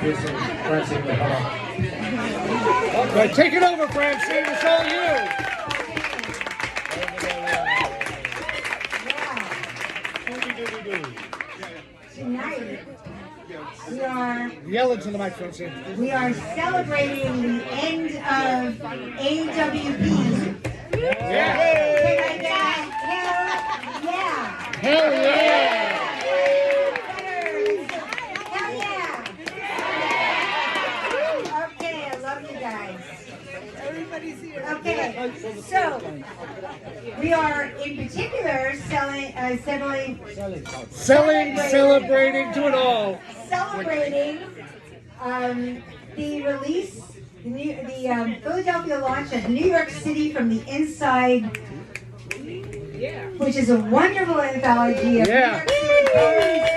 introducing Francine. Hello. Okay, take it over, Francine. It's all you. Tonight, we are Yell into the mic, Francine. celebrating the end of AWP. Yeah. Can I get a hell yeah? Hell yeah. Hell yeah! Okay, I love you guys. Everybody's here. Okay, so we are in particular Celebrating, do it all. celebrating the release, the Philadelphia launch of New York City from the Inside, which is a wonderful anthology of New York City poems.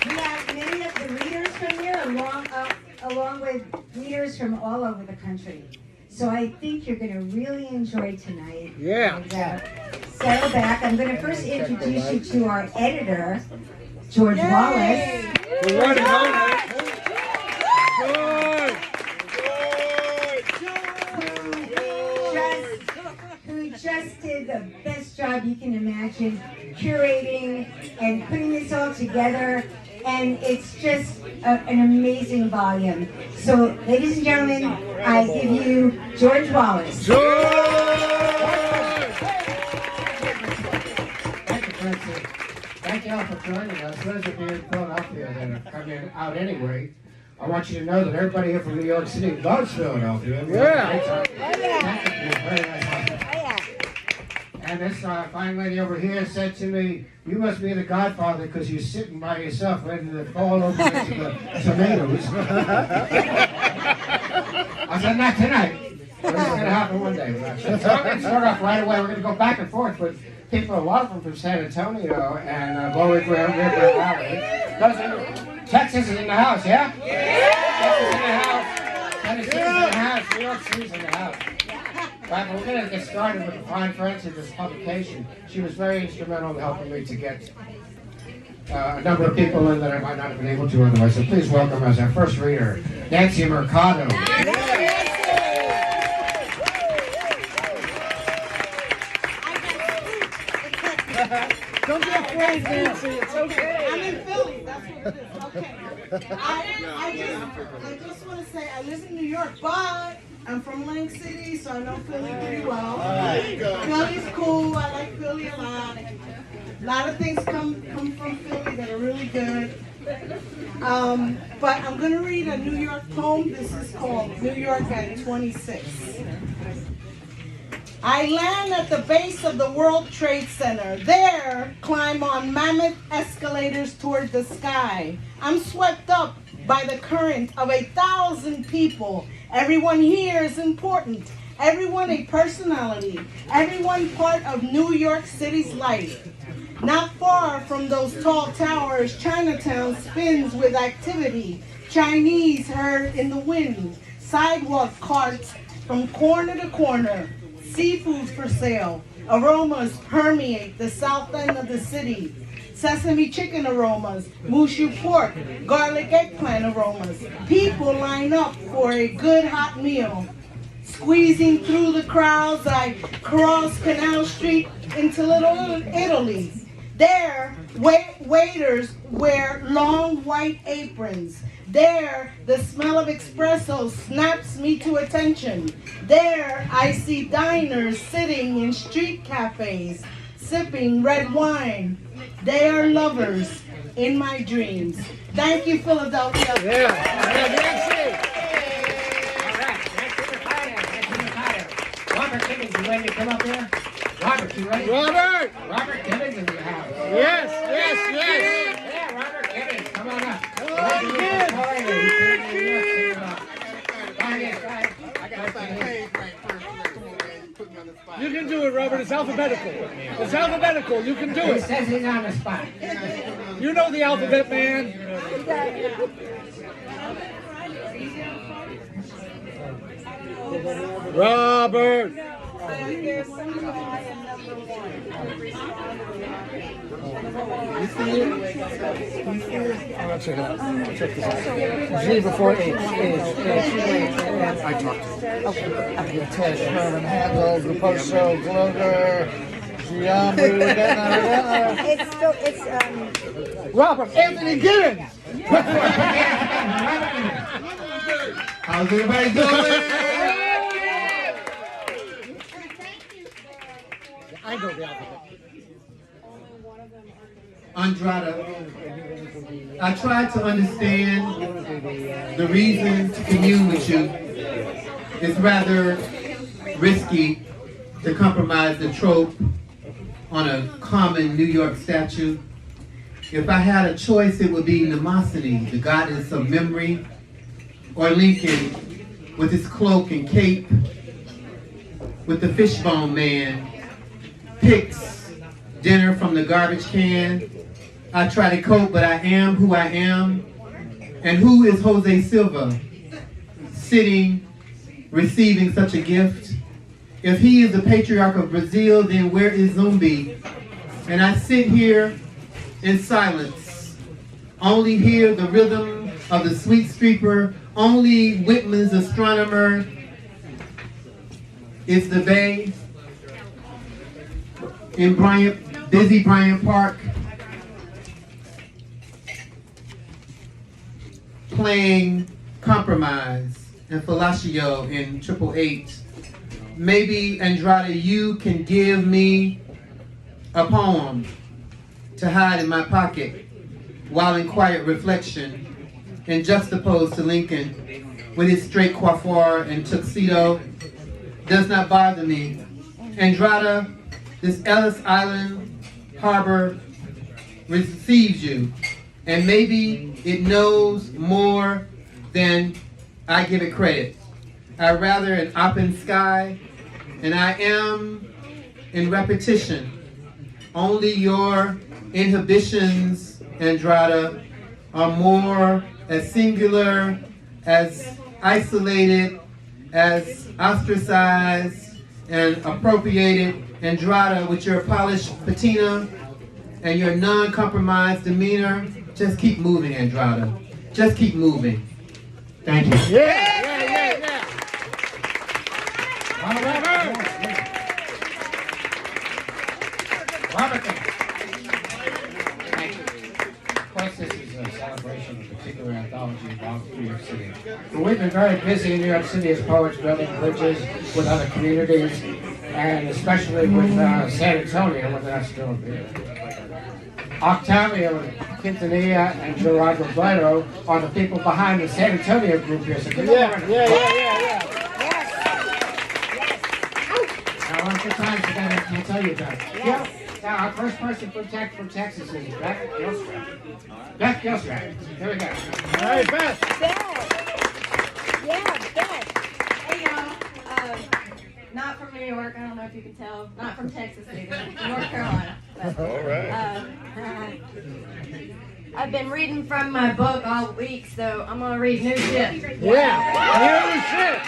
We have many of the readers from here, along with readers from all over the country. So I think you're going to really enjoy tonight. Yeah. And, settle back. I'm going to first introduce you to our editor, George Wallace. The one and only. Who just did the best job you can imagine, curating and putting this all together. And it's just an amazing volume. So, ladies and gentlemen, I give you George Wallace. Thank you all for joining us. Those of you in Philadelphia that are coming out anyway, I want you to know that everybody here from New York City loves Philadelphia. Yeah. Thank you. Very nice. And this fine lady over here said to me, "You must be the Godfather because you're sitting by yourself ready to fall over into the tomatoes." I said, "Not tonight. But it's going to happen one day." So I'm going to start off right away. We're going to go back and forth with people, a lot of them from San Antonio and Lower Grand River Valley. Texas is in the house, yeah? Texas is in the house. Tennessee's in the house. New York City's in the house. Right, we're going to get started with the fine friends of this publication. She was very instrumental in helping me to get a number of people in that I might not have been able to otherwise. So please welcome as our first reader, Nancy Mercado. Don't be afraid, Nancy. It's okay. I'm in Philly. That's what it is. Okay. I just want to say I live in New York, but I'm from Lake City, so I know Philly pretty well. Philly's cool. I like Philly a lot. A lot of things come from Philly that are really good. But I'm going to read a New York poem. This is called New York at 26. I land at the base of the World Trade Center. There, climb on mammoth escalators toward the sky. I'm swept up by the current of 1,000 people. Everyone here is important. Everyone a personality. Everyone part of New York City's life. Not far from those tall towers, Chinatown spins with activity. Chinese heard in the wind. Sidewalk carts from corner to corner. Seafood for sale. Aromas permeate the south end of the city. Sesame chicken aromas, mushu pork, garlic eggplant aromas. People line up for a good hot meal. Squeezing through the crowds, I cross Canal Street into Little Italy. There, waiters wear long white aprons. There, the smell of espresso snaps me to attention. There, I see diners sitting in street cafes, sipping red wine. They are lovers in my dreams. Thank you, Philadelphia. Robert Gibbons, you ready to come up here? Robert, you ready? Robert! Robert Gibbons in the house. Yes. Yeah, Robert Gibbons, come on up. Come on, Gibbs. I got to pay You can do it, Robert. It's alphabetical. It's alphabetical. You can do He it. says he's on the spot. You know the alphabet, man. Robert. And there's some guy in number one. I'll check it out. Check this out. G before H. I talked to him. Okay. Ted, Herman, Handel, Gruposo, Gloger, Giambi, it's Robert Anthony Giddens. How's everybody doing? I know the alphabet. Andrada, I tried to understand the reason to commune with you. It's rather risky to compromise the trope on a common New York statue. If I had a choice, it would be Mnemosyne, the goddess of memory, or Lincoln with his cloak and cape, with the fishbone man, picks dinner from the garbage can. I try to cope, but I am who I am. And who is Jose Silva, sitting, receiving such a gift? If he is the patriarch of Brazil, then where is Zumbi? And I sit here in silence, only hear the rhythm of the sweet streeper, only Whitman's astronomer is the bay in busy Bryant Park, playing Compromise and Fellatio in 888. Maybe, Andrada, you can give me a poem to hide in my pocket while in quiet reflection and juxtaposed to Lincoln with his straight coiffure and tuxedo does not bother me. Andrada, this Ellis Island harbor receives you, and maybe it knows more than I give it credit. I'd rather an open sky, and I am in repetition. Only your inhibitions, Andrada, are more as singular, as isolated, as ostracized and appropriated. Andrada, with your polished patina and your non-compromised demeanor, just keep moving, Andrada. Just keep moving. Thank you. Yeah. Robert, thank you. Of course, this is a celebration of a particular anthology involved New York City. But we've been very busy in New York City as poets, building bridges with other communities, and especially with San Antonio, with us doing here. Octavio Quintanilla and Gerard Robledo are the people behind the San Antonio group here. So Yeah. Now, one more time, so then I'll tell you about it. Yes. Now, our first person from Texas is Beth Gilstrap. Beth Gilstrap. Here we go. All right, Beth. Hey y'all, not from New York, I don't know if you can tell, not from Texas either, North Carolina. But, All right. I've been reading from my book all week, so I'm gonna read new shit. Yeah.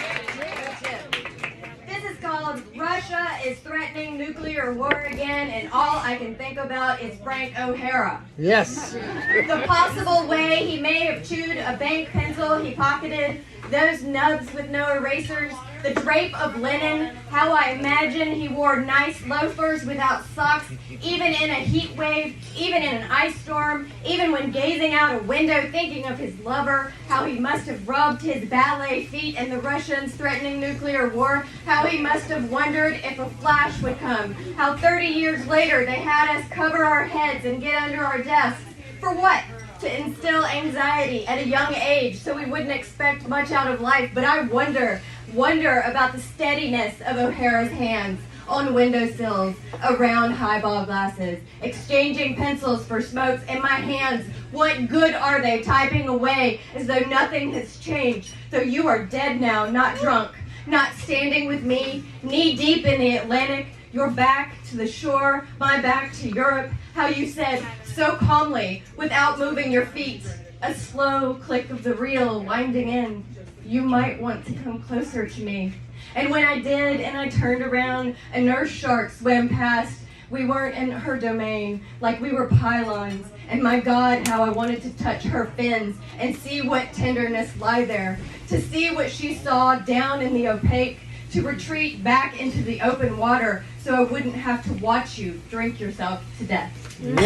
This is called Russia is Threatening Nuclear War Again, and all I can think about is Frank O'Hara. Yes. The possible way he may have chewed a bank pencil he pocketed, those nubs with no erasers, the drape of linen, how I imagine he wore nice loafers without socks, even in a heat wave, even in an ice storm, even when gazing out a window thinking of his lover, how he must have rubbed his ballet feet in the Russians threatening nuclear war, how he must have wondered if a flash would come, how 30 years later they had us cover our heads and get under our desks. For what? To instill anxiety at a young age so we wouldn't expect much out of life. But I wonder about the steadiness of O'Hara's hands on windowsills, around highball glasses, exchanging pencils for smokes in my hands. What good are they typing away as though nothing has changed? Though you are dead now, not drunk, not standing with me, knee deep in the Atlantic, your back to the shore, my back to Europe, how you said so calmly, without moving your feet, a slow click of the reel winding in. You might want to come closer to me. And when I did, and I turned around, a nurse shark swam past. We weren't in her domain, like we were pylons. And my God, how I wanted to touch her fins and see what tenderness lie there, to see what she saw down in the opaque, to retreat back into the open water so I wouldn't have to watch you drink yourself to death. Yeah.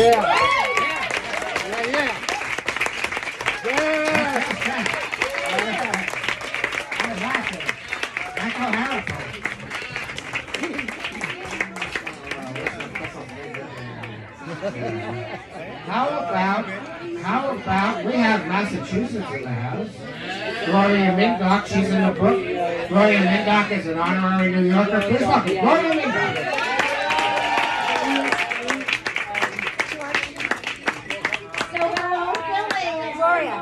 Yeah. Yeah. How about we have Massachusetts in the house? Gloria Mindock, she's in the book. Gloria Mindock is an honorary New Yorker. Please welcome Gloria Mindock. So we're all filming. Gloria,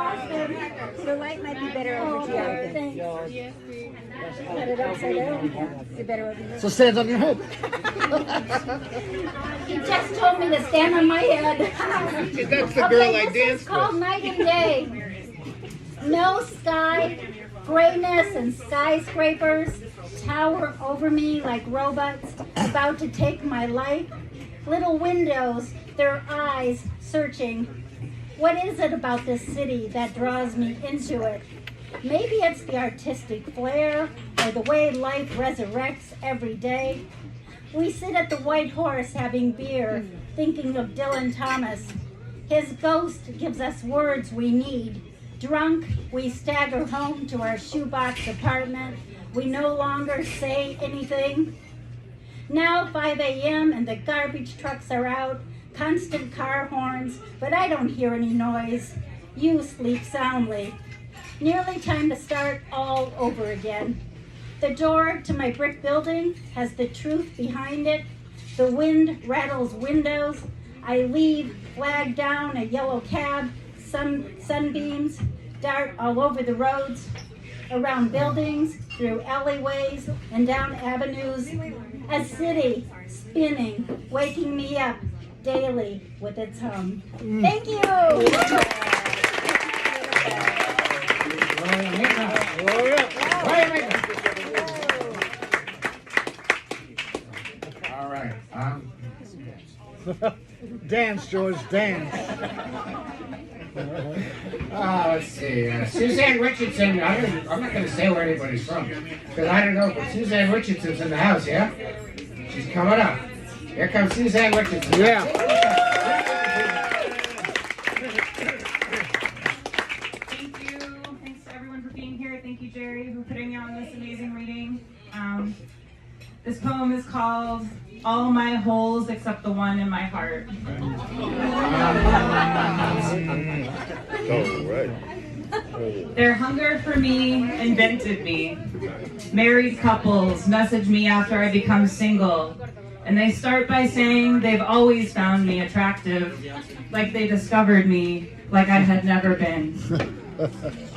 the light might be better over here. Thanks. Put it upside down. It's better over here. So stand on your head. He just told me to stand on my head. That's the girl I this danced is called Night and Day. No sky, grayness and skyscrapers tower over me like robots about to take my life. Little windows, their eyes searching. What is it about this city that draws me into it? Maybe it's the artistic flair or the way life resurrects every day. We sit at the White Horse having beer, thinking of Dylan Thomas. His ghost gives us words we need. Drunk, we stagger home to our shoebox apartment. We no longer say anything. Now 5 a.m. and the garbage trucks are out, constant car horns, but I don't hear any noise. You sleep soundly. Nearly time to start all over again. The door to my brick building has the truth behind it. The wind rattles windows. I leave, flag down a yellow cab. Sunbeams dart all over the roads, around buildings, through alleyways, and down avenues. A city spinning, waking me up daily with its hum. Thank you! All right. Dance, George, dance. Let's see. Suzanne Richardson. I'm not going to say where anybody's from because I don't know. But Suzanne Richardson's in the house, yeah? She's coming up. Here comes Suzanne Richardson. Yeah. Thank you. Thanks to everyone for being here. Thank you, Jerry, for putting me on this amazing reading. This poem is called All My Holes Except the One in My Heart. Oh, right. Their hunger for me invented me. Married couples message me after I become single, and they start by saying they've always found me attractive, like they discovered me like I had never been.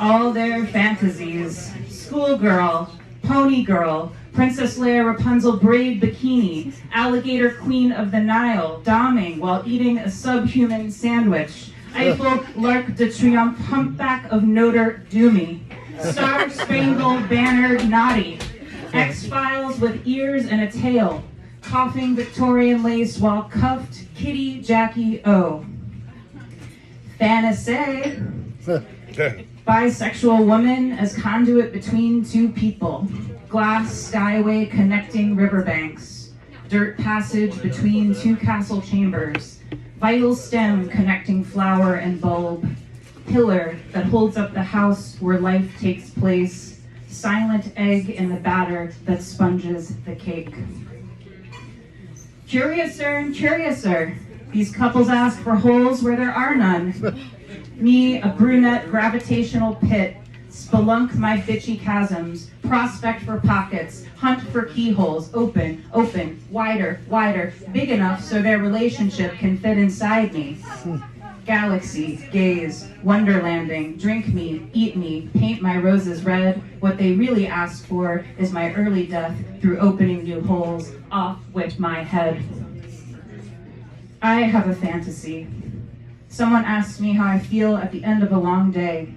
All their fantasies, schoolgirl, pony girl, Princess Leia Rapunzel braid bikini, alligator queen of the Nile, doming while eating a subhuman sandwich, Eiffel l'Arc de Triomphe humpback of Notre Dame, Star Spangled Banner naughty, X-Files with ears and a tail, coughing Victorian lace while cuffed Kitty Jackie O. Fantasy. Bisexual woman as conduit between two people. Glass skyway connecting riverbanks. Dirt passage between two castle chambers. Vital stem connecting flower and bulb. Pillar that holds up the house where life takes place. Silent egg in the batter that sponges the cake. Curiouser and curiouser. These couples ask for holes where there are none. Me, a brunette gravitational pit, spelunk my bitchy chasms, prospect for pockets, hunt for keyholes, open, open, wider, wider, big enough so their relationship can fit inside me. Galaxy, gaze, wonderlanding, drink me, eat me, paint my roses red. What they really ask for is my early death through opening new holes, off with my head. I have a fantasy. Someone asks me how I feel at the end of a long day.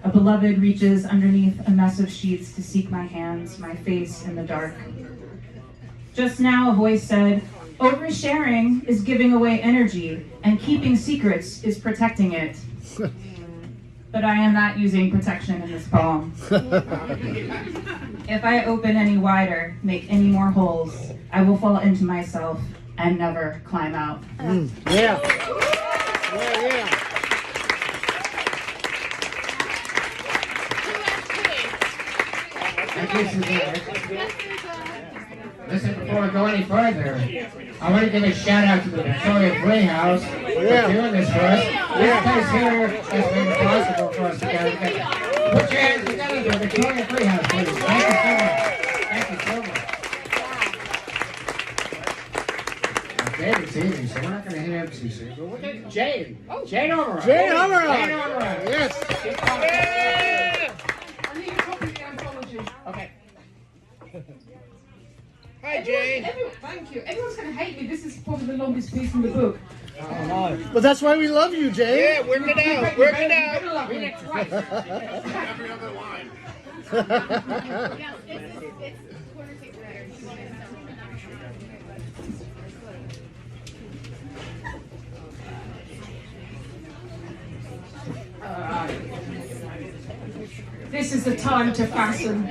A beloved reaches underneath a mess of sheets to seek my hands, my face in the dark. Just now a voice said, oversharing is giving away energy, and keeping secrets is protecting it. But I am not using protection in this poem. If I open any wider, make any more holes, I will fall into myself and never climb out. Yeah. Yeah, yeah. And this is it. Listen, before we go any further, I want to give a shout out to the Victoria Playhouse for doing this for us. This place here has been possible for us to get. Put your hands together for the Victoria Playhouse, please. Thank you so much. Thank you so much. David's eating, so we're not going to hear MC sing. But we'll get Jane. Jane Overall. Jane Overall. Jane Overall. Yes. I need a copy of the anthology. Okay. Hi, Jane. Thank you. Everyone's going to hate me. This is probably the longest piece in the book. But that's why we love you, Jane. Yeah, work it out. Work it out. Read it twice. Every other line. This is the time to fasten.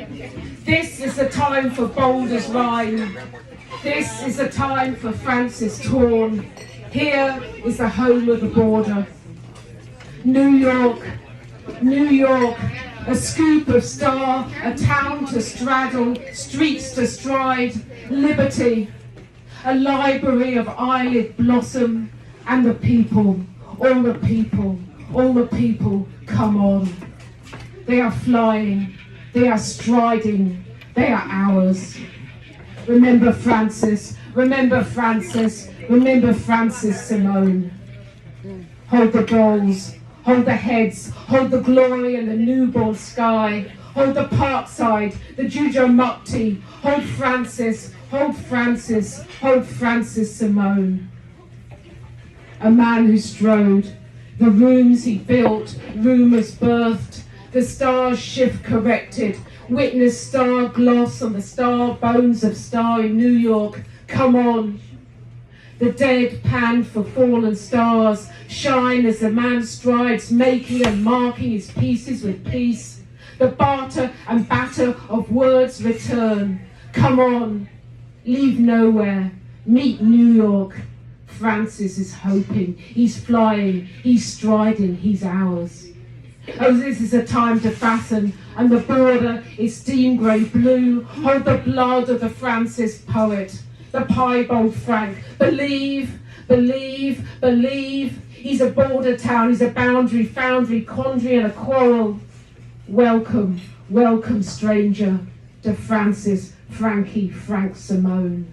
This is the time for Boulder's rhyme. This is the time for Francis Torn. Here is the home of the border. New York, New York, a scoop of star, a town to straddle, streets to stride, liberty, a library of eyelid blossom, and the people, all the people, all the people, come on. They are flying, they are striding, they are ours. Remember Francis, remember Francis, remember Francis Simone. Hold the goals, hold the heads, hold the glory in the newborn sky. Hold the Parkside, the Jujo Mukti. Hold Francis, hold Francis, hold Francis Simone. A man who strode, the rooms he built, rumours birthed, the stars shift corrected, witness star gloss on the star bones of starry New York. Come on. The dead pan for fallen stars shine as the man strides, making and marking his pieces with peace. The barter and batter of words return. Come on, leave nowhere, meet New York. Francis is hoping, he's flying, he's striding, he's ours. Oh, this is a time to fasten, and the border is steam grey blue. Hold the blood of the Francis poet, the piebald Frank. Believe, believe, believe. He's a border town, he's a boundary, foundry, quandary, and a quarrel. Welcome, welcome, stranger, to Francis, Frankie, Frank Simone.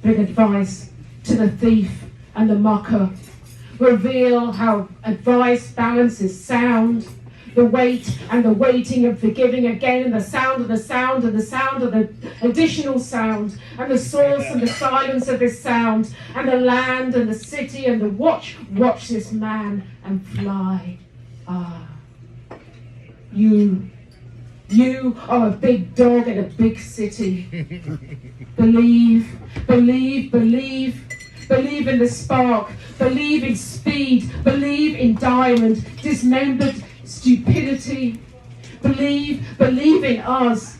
Bring advice to the thief and the mucker. Reveal how advice balances sound, the weight and the waiting of forgiving again, and the sound of the sound and the sound of the additional sound, and the source and the silence of this sound, and the land and the city and the watch this man and fly. Ah, you are a big dog in a big city. Believe, believe, believe. Believe in the spark, believe in speed, believe in diamond, dismembered stupidity. Believe in us.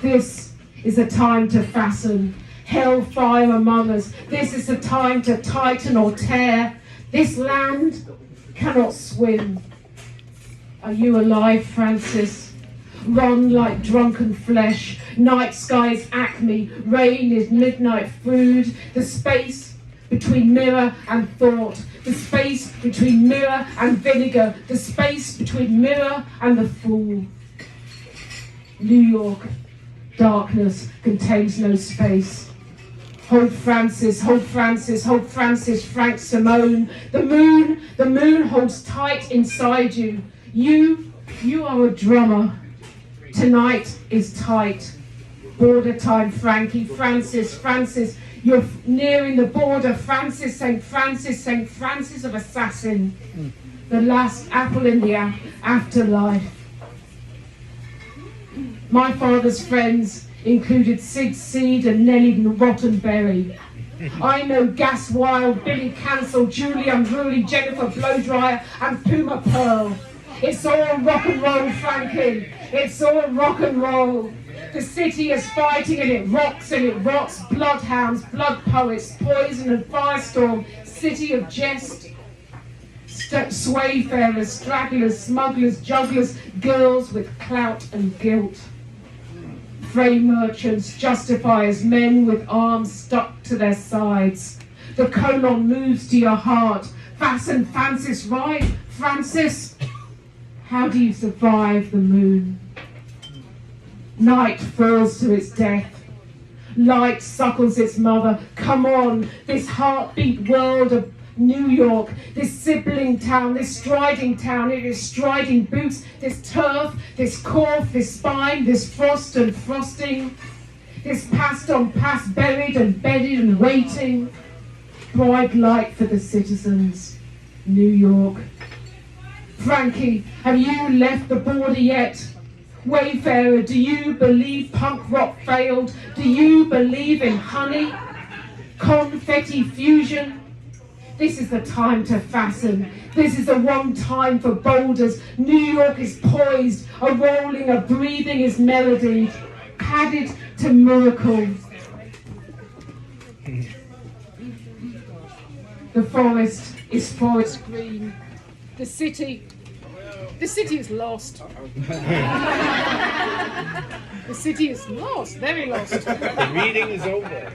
This is a time to fasten, hellfire among us. This is the time to tighten or tear. This land cannot swim. Are you alive, Francis? Run like drunken flesh. Night sky's acme, rain is midnight food. The space between mirror and thought, the space between mirror and vinegar, the space between mirror and the fool. New York, darkness contains no space. Hold Francis, hold Francis, hold Francis, Frank Simone. The moon holds tight inside you. You are a drummer. Tonight is tight. Border time, Frankie, Francis, you're nearing the border. Francis, Saint Francis of assassin. the last apple in the afterlife. My father's friends included Sid Seed and Nellie Rottenberry. I know Gas Wild, Billy Cancel, Julie Unruly, Jennifer Blowdryer, and Puma Pearl. It's all rock and roll, Frankie. It's all rock and roll. The city is fighting and it rocks and it rots. Bloodhounds, blood poets, poison and firestorm. City of jest. Swayfarers, stragglers, smugglers, jugglers, girls with clout and guilt. Frame merchants, justifiers, men with arms stuck to their sides. The colon moves to your heart. Fasten Francis right. Francis, how do you survive the moon? Night falls to its death. Light suckles its mother. Come on, this heartbeat world of New York, this sibling town, this striding town, it is striding boots, this turf, this cough, this spine, this frost and frosting, this past on past, buried and bedded and waiting. Bright light for the citizens, New York. Frankie, have you left the border yet? Wayfarer, do you believe punk rock failed? Do you believe in honey? Confetti fusion? This is the time to fasten. This is the one time for boulders. New York is poised, a rolling, a breathing is melody, padded to miracle. The forest is forest green. The city is lost. The city is lost, very lost. The reading is over.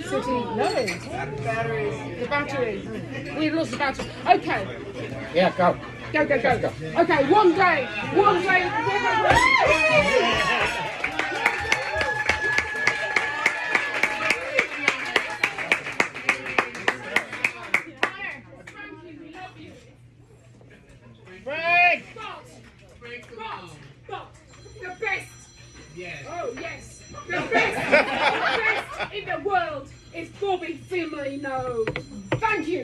City, no. The battery. We lost the battery. Okay. Yeah, go. Go. Okay, one day. Frank! But the best. Yes. Oh yes, the best in the world is Bobby Firmino. Thank you.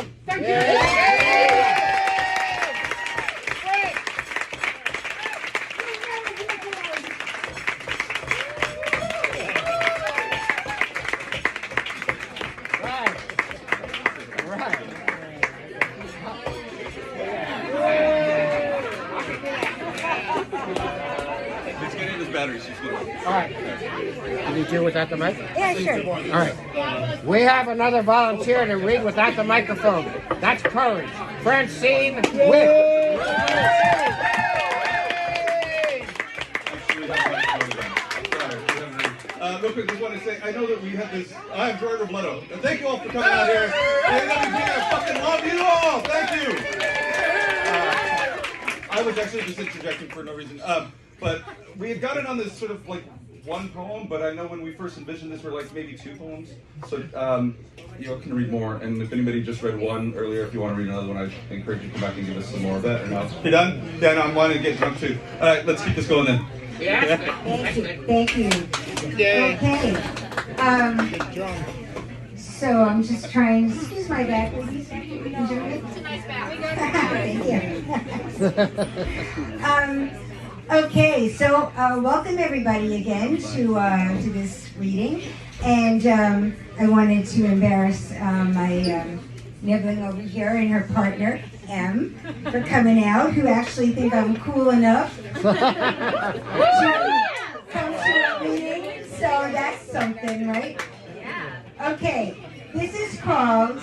All right. Can you do without the mic? Yeah, sure. All right. We have another volunteer to read without the microphone. That's Courage. Francine Wick. Real quick, just want to say, I know that we had this. I'm George Wallace. And thank you all for coming out here. And let me say, I fucking love you all. Thank you. I was actually just interjecting for no reason. But we had gotten on this sort of like one poem, but I know when we first envisioned this, were like maybe two poems. So you can read more. And if anybody just read one earlier, if you want to read another one, I encourage you to come back and give us some more of that. Or no? You done? Yeah, no, I'm wanting to get drunk too. All right, let's keep this going then. Yeah. Thank you. Yay. Okay. So I'm just trying. Excuse my back, ladies. Enjoy it. It's a nice bath. Thank you. Okay, so welcome everybody again to this reading, and I wanted to embarrass my nibbling over here and her partner M for coming out, who actually think I'm cool enough to come to a reading. So that's something, right? Yeah. Okay, this is called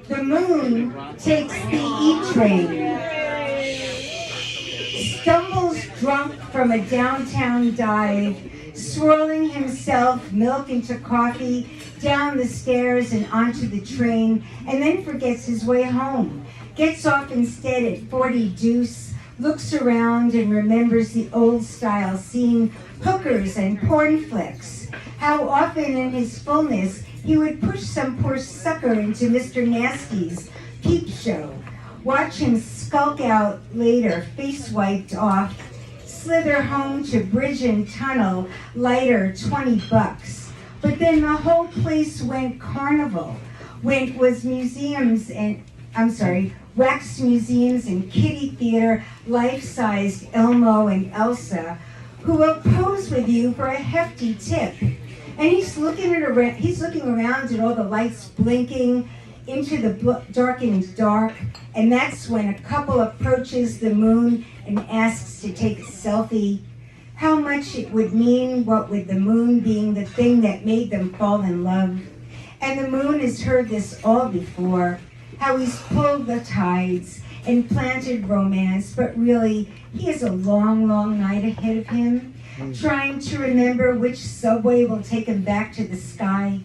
"The Moon Takes the E-Train." Stumbles drunk from a downtown dive, swirling himself milk into coffee, down the stairs and onto the train, and then forgets his way home. Gets off instead at 40 Deuce, looks around and remembers the old style, seeing hookers and porn flicks. How often in his fullness he would push some poor sucker into Mr. Nasty's peep show. Watch him skulk out later, face wiped off, slither home to bridge and tunnel, lighter $20. But then the whole place went carnival, was museums and wax museums and kiddie theater, life-sized Elmo and Elsa, who will pose with you for a hefty tip. And he's looking around at all the lights blinking into the darkened dark, and that's when a couple approaches the moon and asks to take a selfie. How much it would mean, what with the moon being the thing that made them fall in love. And the moon has heard this all before, how he's pulled the tides and planted romance, but really, he has a long, long night ahead of him, trying to remember which subway will take him back to the sky.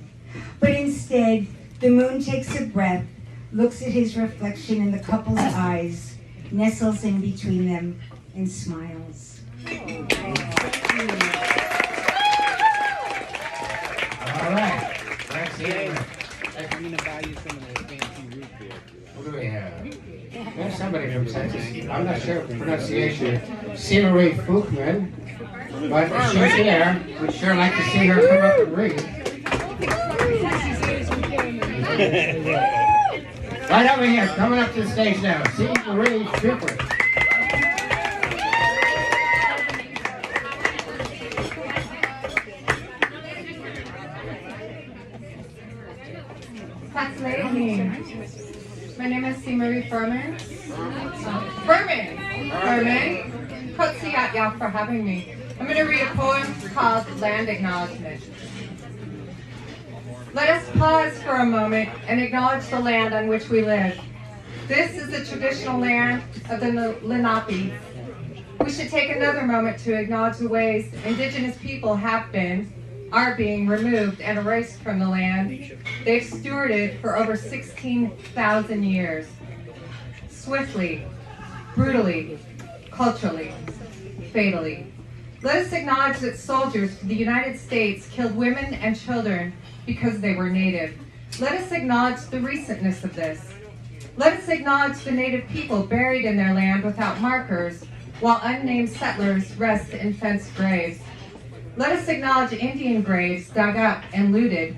But instead, the moon takes a breath, looks at his reflection in the couple's eyes, nestles in between them, and smiles. All right. Thanks, Ian. I'm gonna buy you some of those fancy root beer. What do we have? There's somebody from Texas. I'm not sure of the pronunciation. Marie Fuchman. But if she's here, we'd sure like to see her come up and read. Right over here, coming up to the stage now. Marie Fuchman. That's lady. My name is Marie Furman. Furman. Kotziat y'all for having me. I'm going to read a poem called Land Acknowledgement. Let us pause for a moment and acknowledge the land on which we live. This is the traditional land of the Lenape. We should take another moment to acknowledge the ways indigenous people have been, are being removed and erased from the land they've stewarded for over 16,000 years. Swiftly, brutally, culturally, fatally. Let us acknowledge that soldiers for the United States killed women and children because they were Native. Let us acknowledge the recentness of this. Let us acknowledge the Native people buried in their land without markers, while unnamed settlers rest in fenced graves. Let us acknowledge Indian graves dug up and looted.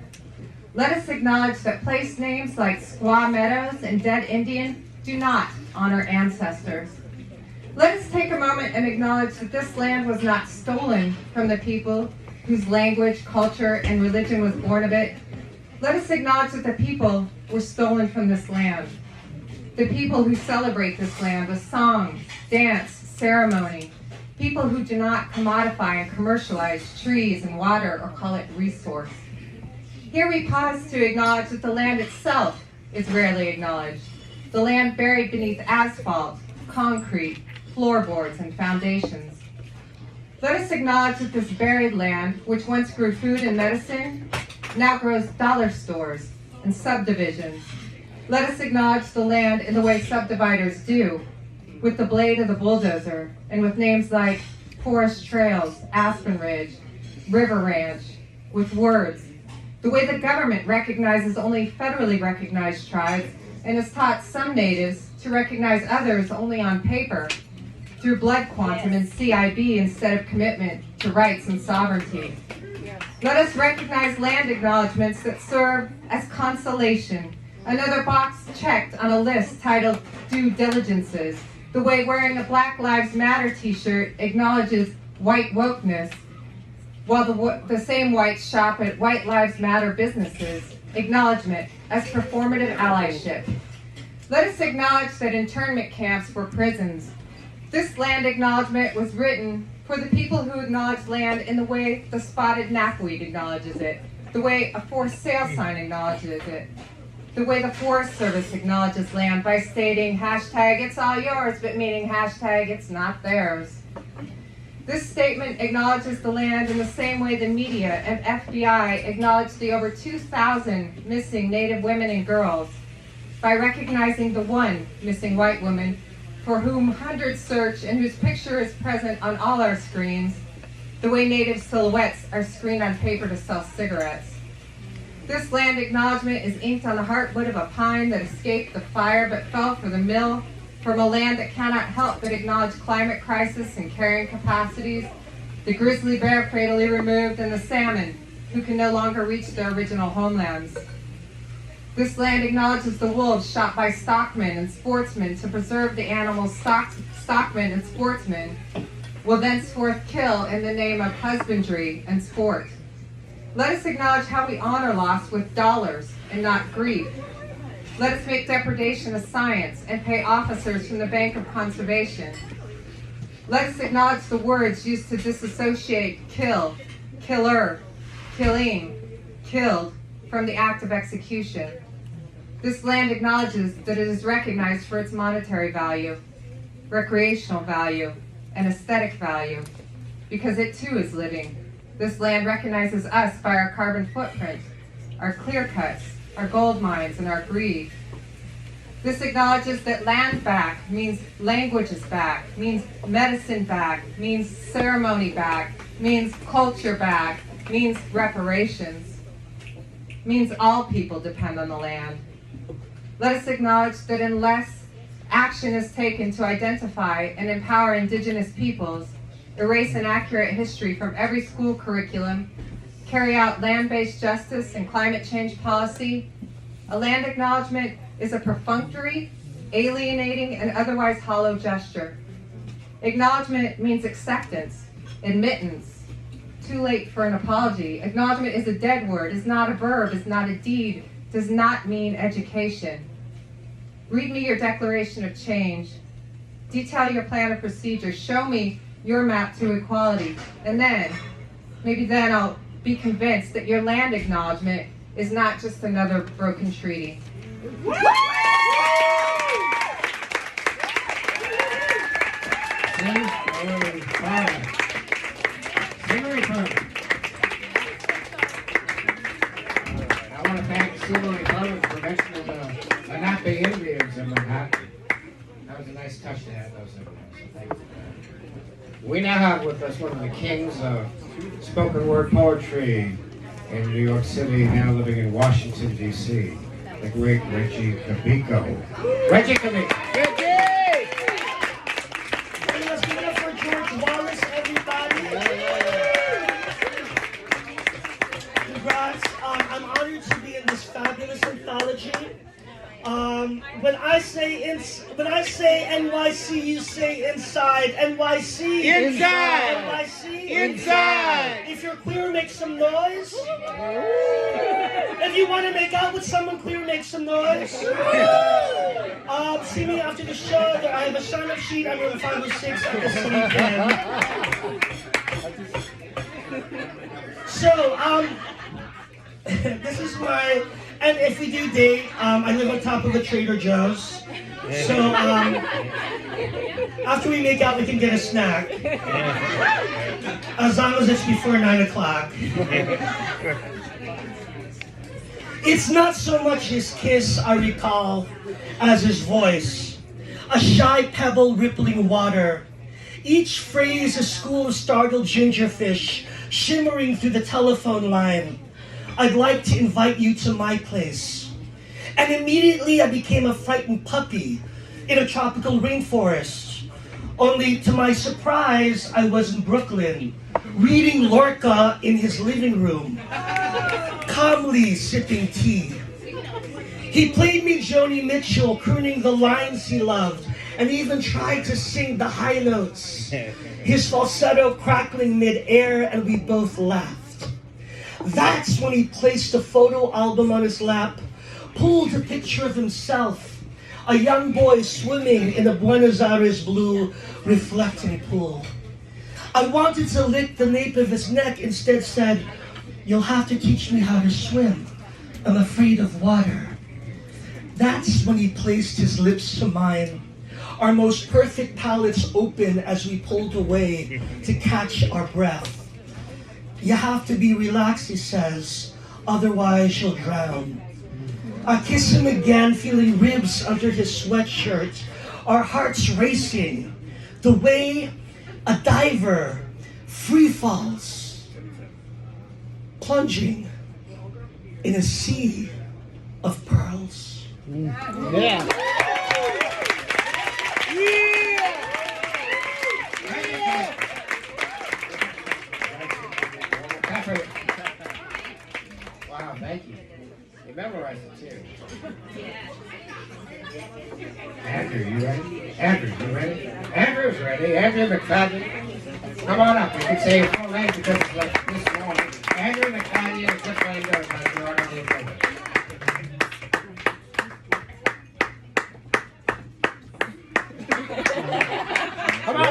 Let us acknowledge that place names like Squaw Meadows and Dead Indian do not honor ancestors. Let us take a moment and acknowledge that this land was not stolen from the people whose language, culture, and religion was born of it. Let us acknowledge that the people were stolen from this land. The people who celebrate this land with song, dance, ceremony. People who do not commodify and commercialize trees and water or call it resource. Here we pause to acknowledge that the land itself is rarely acknowledged. The land buried beneath asphalt, concrete, floorboards, and foundations. Let us acknowledge that this buried land, which once grew food and medicine, now grows dollar stores and subdivisions. Let us acknowledge the land in the way subdividers do, with the blade of the bulldozer, and with names like Forest Trails, Aspen Ridge, River Ranch, with words. The way the government recognizes only federally recognized tribes and has taught some natives to recognize others only on paper, through blood quantum and CIB instead of commitment to rights and sovereignty. Let us recognize land acknowledgements that serve as consolation, another box checked on a list titled Due Diligences, the way wearing a Black Lives Matter t-shirt acknowledges white wokeness, while the same whites shop at White Lives Matter businesses, acknowledgement as performative allyship. Let us acknowledge that internment camps were prisons. This land acknowledgement was written for the people who acknowledge land in the way the spotted knapweed acknowledges it, the way a for sale sign acknowledges it, the way the Forest Service acknowledges land by stating hashtag it's all yours, but meaning hashtag it's not theirs. This statement acknowledges the land in the same way the media and FBI acknowledge the over 2,000 missing Native women and girls by recognizing the one missing white woman for whom hundreds search and whose picture is present on all our screens, the way Native silhouettes are screened on paper to sell cigarettes. This land acknowledgement is inked on the heartwood of a pine that escaped the fire but fell for the mill, from a land that cannot help but acknowledge climate crisis and carrying capacities, the grizzly bear fatally removed, and the salmon who can no longer reach their original homelands. This land acknowledges the wolves shot by stockmen and sportsmen to preserve the animals stockmen and sportsmen will thenceforth kill in the name of husbandry and sport. Let us acknowledge how we honor loss with dollars and not grief. Let us make depredation a science and pay officers from the Bank of Conservation. Let us acknowledge the words used to disassociate kill, killer, killing, killed from the act of execution. This land acknowledges that it is recognized for its monetary value, recreational value, and aesthetic value, because it too is living. This land recognizes us by our carbon footprint, our clear cuts, our gold mines, and our greed. This acknowledges that land back means languages back, means medicine back, means ceremony back, means culture back, means reparations, means all people depend on the land. Let us acknowledge that unless action is taken to identify and empower indigenous peoples, erase inaccurate history from every school curriculum, carry out land-based justice and climate change policy, a land acknowledgement is a perfunctory, alienating, and otherwise hollow gesture. Acknowledgement means acceptance, admittance. Too late for an apology. Acknowledgement is a dead word, is not a verb, is not a deed, does not mean education. Read me your declaration of change. Detail your plan of procedure. Show me your map to equality. And then, maybe then I'll be convinced that your land acknowledgement is not just another broken treaty. I want to thank Scenery Clemens for mentioning the Lenape Indians in Manhattan. That was a nice touch to have those in there, so thank you for that. We now have with us one of the kings of spoken word poetry in New York City, now living in Washington, D.C., the great Reggie Cabico. Reggie Cabico. Reggie! Let's give it up for George Wallace, everybody. Congrats. I'm honored to be in this fabulous anthology. When I say NYC, you say inside. NYC. Inside. NYC. Inside. If you're queer, make some noise. If you want to make out with someone queer, make some noise. See me after the show. I have a sign-up sheet. I'm room 506 at the Sleep In. So, this is my, and if we do date, I live on top of a Trader Joe's. So, after we make out, we can get a snack. As long as it's before 9 o'clock. It's not so much his kiss I recall as his voice. A shy pebble rippling water. Each phrase a school of startled gingerfish shimmering through the telephone line. I'd like to invite you to my place. And immediately I became a frightened puppy in a tropical rainforest. Only to my surprise, I was in Brooklyn, reading Lorca in his living room, calmly sipping tea. He played me Joni Mitchell, crooning the lines he loved, and even tried to sing the high notes. His falsetto crackling mid-air, and we both laughed. That's when he placed a photo album on his lap, pulled a picture of himself, a young boy swimming in a Buenos Aires blue reflecting pool. I wanted to lick the nape of his neck, instead said, "You'll have to teach me how to swim. I'm afraid of water." That's when he placed his lips to mine, our most perfect palates open as we pulled away to catch our breath. "You have to be relaxed," he says, "otherwise you'll drown." I kiss him again, feeling ribs under his sweatshirt, our hearts racing, the way a diver free falls, plunging in a sea of pearls. Yeah. Wow, thank you. You memorized it too. Andrew, you ready? Andrew, you ready? Andrew's ready. Andrew McFadden. Come on up. You can say your full name because it's like this long. Andrew McFadden is just right there by the order of the appointment. Come on, I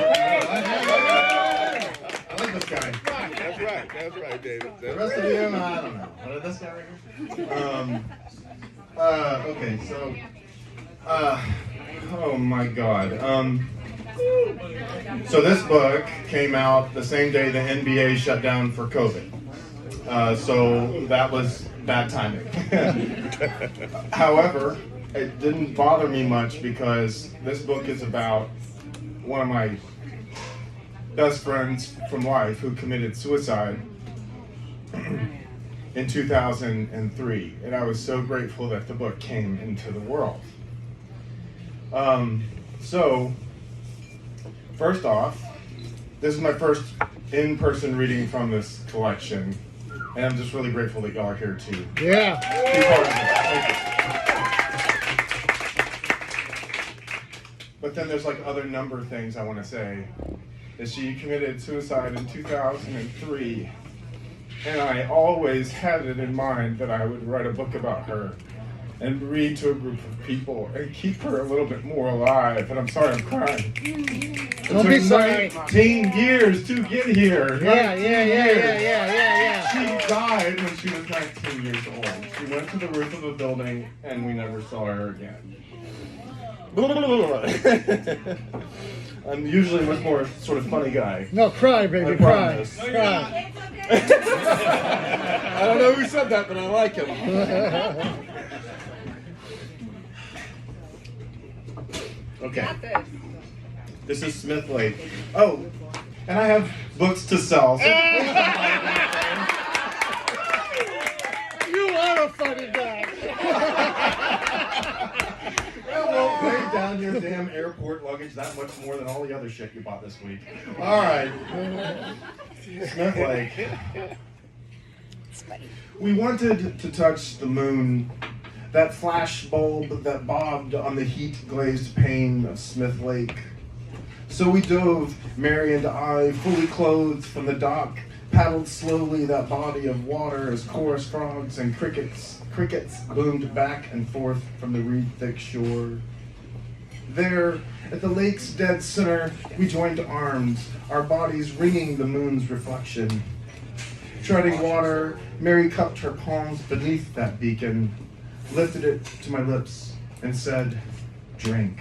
like this guy. That's right, David. The rest of you, I don't know. What is this guy right here? Okay, so, oh my God. So this book came out the same day the NBA shut down for COVID. So that was bad timing. However, it didn't bother me much because this book is about one of my best friends from life who committed suicide in 2003, and I was so grateful that the book came into the world. So, first off, this is my first in-person reading from this collection, and I'm just really grateful that y'all are here to be part of it. Thank you. But then there's like other number things I want to say. That she committed suicide in 2003, and I always had it in mind that I would write a book about her and read to a group of people and keep her a little bit more alive. And I'm sorry I'm crying. Don't be sorry. 19 years to get here. Yeah. She died when she was 19 years old. She went to the roof of a building and we never saw her again. I'm usually a much more sort of funny guy. No, cry, baby, I cry. promise. Cry. I don't know who said that, but I like him. Okay. This is Smith Lake. Oh, and I have books to sell. So You are a funny guy. Well, lay down your damn airport luggage that much more than all the other shit you bought this week. All right. Smith Lake. We wanted to touch the moon, that flash bulb that bobbed on the heat-glazed pane of Smith Lake. So we dove, Mary and I, fully clothed from the dock, paddled slowly that body of water as chorus frogs and crickets boomed back and forth from the reed-thick shore. There, at the lake's dead center, we joined arms, our bodies ringing the moon's reflection. Treading water, Mary cupped her palms beneath that beacon, lifted it to my lips, and said, "Drink."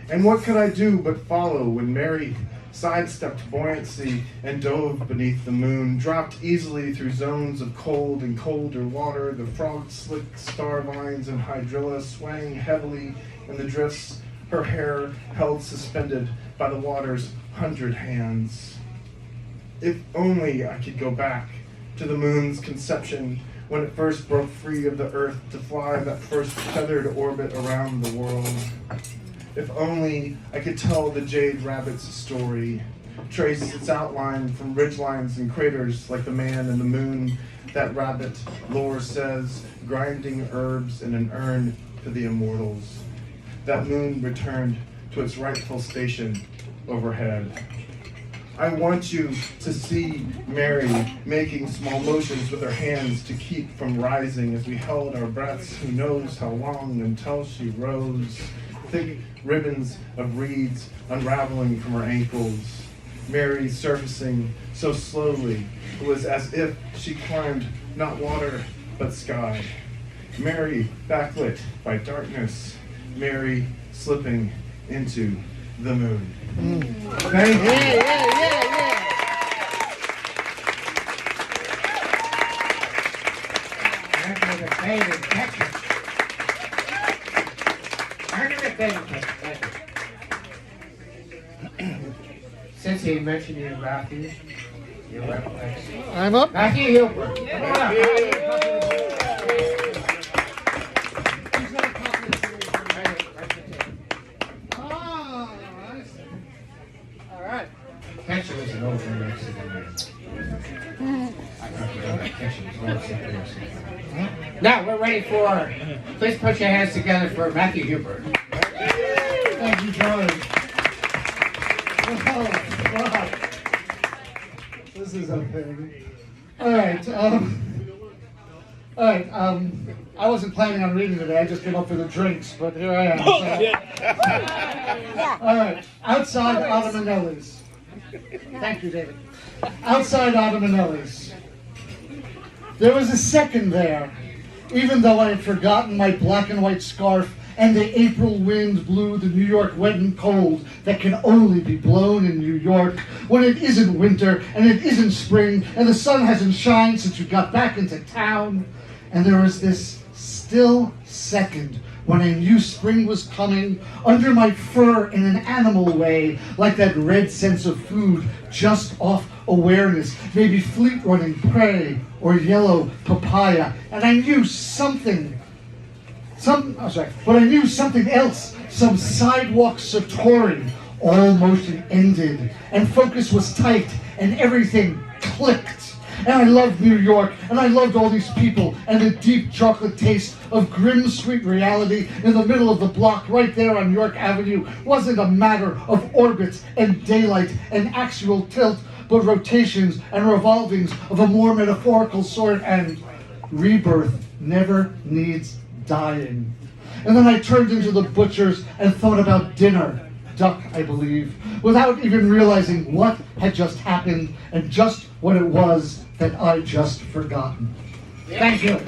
And what could I do but follow when Mary sidestepped buoyancy and dove beneath the moon, dropped easily through zones of cold and colder water, the frog-slicked star vines and hydrilla swaying heavily in the drifts, her hair held suspended by the water's 100 hands. If only I could go back to the moon's conception when it first broke free of the earth to fly that first feathered orbit around the world. If only I could tell the jade rabbit's story, trace its outline from ridgelines and craters like the man in the moon, that rabbit, lore says, grinding herbs in an urn to the immortals. That moon returned to its rightful station overhead. I want you to see Mary making small motions with her hands to keep from rising as we held our breaths, who knows how long until she rose. Thick ribbons of reeds unraveling from her ankles. Mary surfacing so slowly, it was as if she climbed not water but sky. Mary backlit by darkness. Mary slipping into the moon. Thank you. Under the faded Texas. Under the faded Texas. Since he mentioned you, Matthew, you're up next. I'm up. Matthew Hilbert. Come on up. All right. Catcher was an old next to the Now we're ready for, please put your hands together for Matthew Hubert. Thank you, George. Wow. This is a thing. All right. I wasn't planning on reading today. I just came up for the drinks, but here I am. All right. Outside Autumn and Ellie's. Thank you, David. Outside Autumn and Ellie's. There was a second there, even though I had forgotten my black and white scarf and the April wind blew the New York wet and cold that can only be blown in New York when it isn't winter and it isn't spring and the sun hasn't shined since you got back into town. And there was this still second when I knew spring was coming under my fur in an animal way, like that red sense of food just off awareness, maybe fleet running prey or yellow papaya. And I knew but I knew something else, some sidewalk satori. All motion ended, and focus was tight, and everything clicked. And I loved New York, and I loved all these people, and the deep chocolate taste of grim sweet reality in the middle of the block right there on York Avenue wasn't a matter of orbits and daylight and axial tilt, but rotations and revolvings of a more metaphorical sort, and rebirth never needs dying. And then I turned into the butcher's and thought about dinner, duck, I believe, without even realizing what had just happened and just what it was that I just forgotten. Thank you.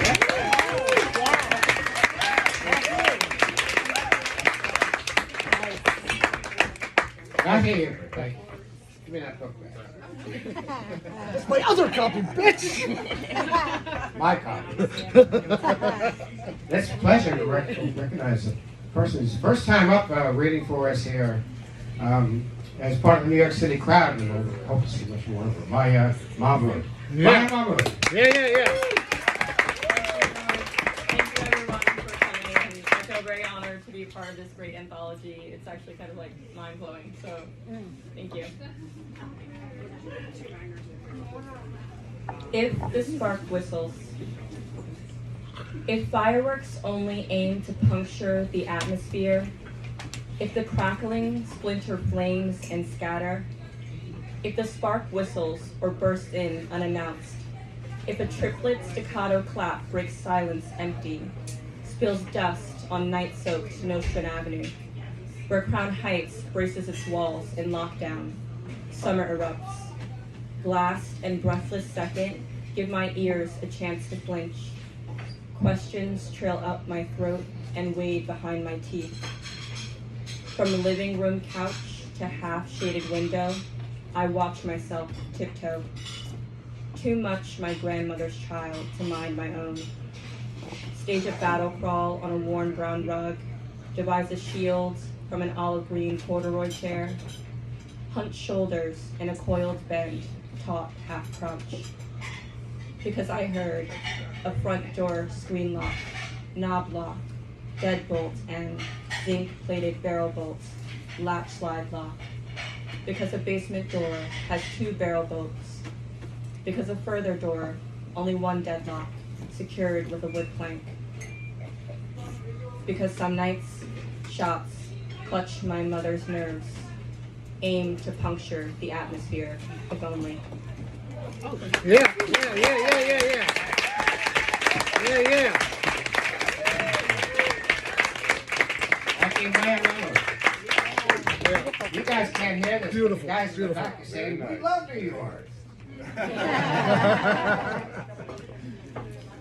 Not here. Thank you. Give me that book back. It's my other copy, bitch! My copy. It's a pleasure to recognize the person who's first time up reading for us here as part of the New York City crowd. And I hope to see much more of her. My mom wrote. Yeah. My mom wrote. Yeah. Thank you everyone for coming. I feel very honored to be part of this great anthology. It's actually kind of like mind-blowing, so thank you. If the spark whistles, if fireworks only aim to puncture the atmosphere, if the crackling splinter flames and scatter, if the spark whistles or bursts in unannounced, if a triplet staccato clap breaks silence empty, spills dust on night-soaked Nostrand Avenue, where Crown Heights braces its walls in lockdown, summer erupts. Last and breathless second, give my ears a chance to flinch. Questions trail up my throat and wade behind my teeth. From the living room couch to half-shaded window, I watch myself tiptoe. Too much my grandmother's child to mind my own. Stage a battle crawl on a worn brown rug, devise a shield from an olive green corduroy chair. Hunched shoulders in a coiled bend, taut half crouch. Because I heard a front door screen lock, knob lock, deadbolt, and zinc-plated barrel bolts, latch slide lock. Because a basement door has 2 barrel bolts. Because a further door, only 1 deadlock, secured with a wood plank. Because some nights, shots clutch my mother's nerves, aim to puncture the atmosphere, if only. Yeah. Thank you very much. You guys can't hear this. Beautiful. Guys in the Beautiful. back are saying, we love New York.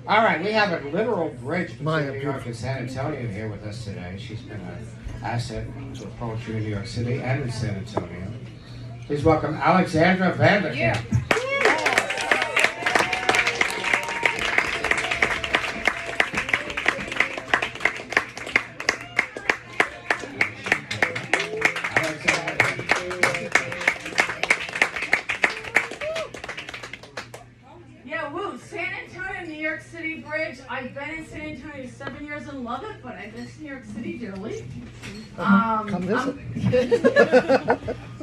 All right, we have a literal bridge between New York and San Antonio here with us today. She's been an asset to poetry in New York City and in San Antonio. Please welcome Alexandra Vanderkamp. Yeah. I've been in San Antonio 7 years and love it, but I miss New York City dearly. Come visit.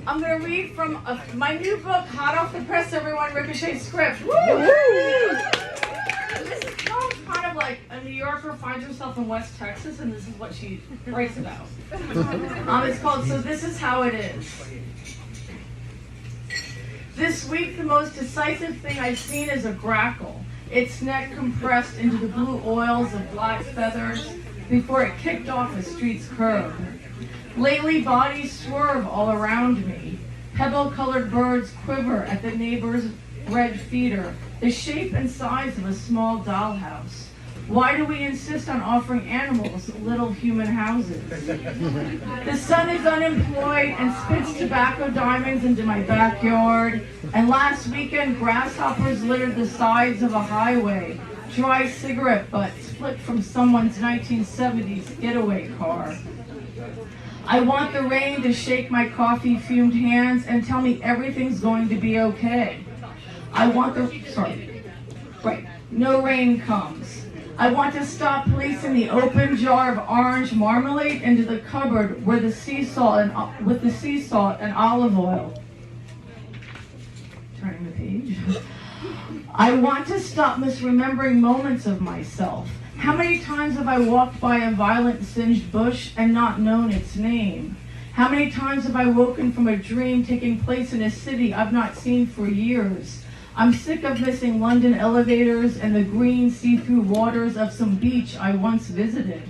I'm going to read read from my new book, hot off the press, everyone, Ricochet script. Woo! This is kind of like a New Yorker finds herself in West Texas, and this is what she writes about. It's called So This Is How It Is. This week, the most decisive thing I've seen is a grackle, its neck compressed into the blue oils of black feathers before it kicked off a street's curb. Lately, bodies swerve all around me. Pebble-colored birds quiver at the neighbor's red feeder, the shape and size of a small dollhouse. Why do we insist on offering animals little human houses? The son is unemployed and spits tobacco diamonds into my backyard. And last weekend, grasshoppers littered the sides of a highway. Dry cigarette butts flipped from someone's 1970s getaway car. I want the rain to shake my coffee-fumed hands and tell me everything's going to be okay. No rain comes. I want to stop placing the open jar of orange marmalade into the cupboard with the sea salt and olive oil. Turning the page. I want to stop misremembering moments of myself. How many times have I walked by a violent singed bush and not known its name? How many times have I woken from a dream taking place in a city I've not seen for years? I'm sick of missing London elevators and the green see-through waters of some beach I once visited.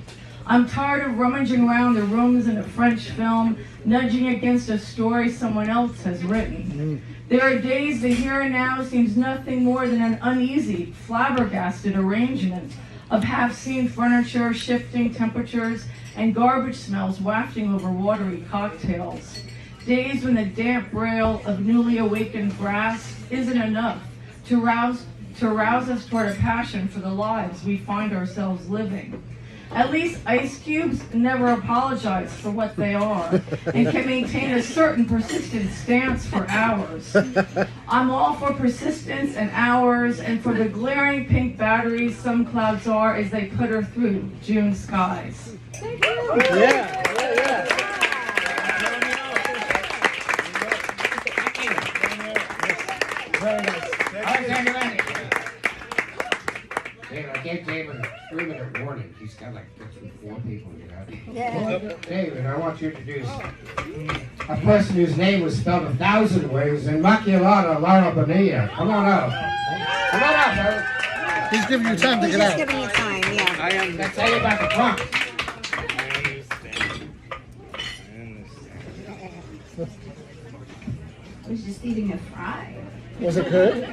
I'm tired of rummaging around the rooms in a French film, nudging against a story someone else has written. There are days the here and now seems nothing more than an uneasy, flabbergasted arrangement of half-seen furniture, shifting temperatures, and garbage smells wafting over watery cocktails. Days when the damp braille of newly awakened grass isn't enough to rouse us toward a passion for the lives we find ourselves living. At least ice cubes never apologize for what they are and can maintain a certain persistent stance for hours. I'm all for persistence and hours and for the glaring pink batteries some clouds are as they putter through June skies. Thank you. Yeah. Very nice. David, I gave David a 3-minute warning. He's got like 4 people, you know. Yeah. David, I want you to introduce a person whose name was spelled 1,000 ways, Immaculata Lara Bonilla. Come on up. Come on up, David. He's giving you time to get out. He's giving you time, yeah. I am. Let's tell you about the Bronx. I was just eating a fry. Was it good?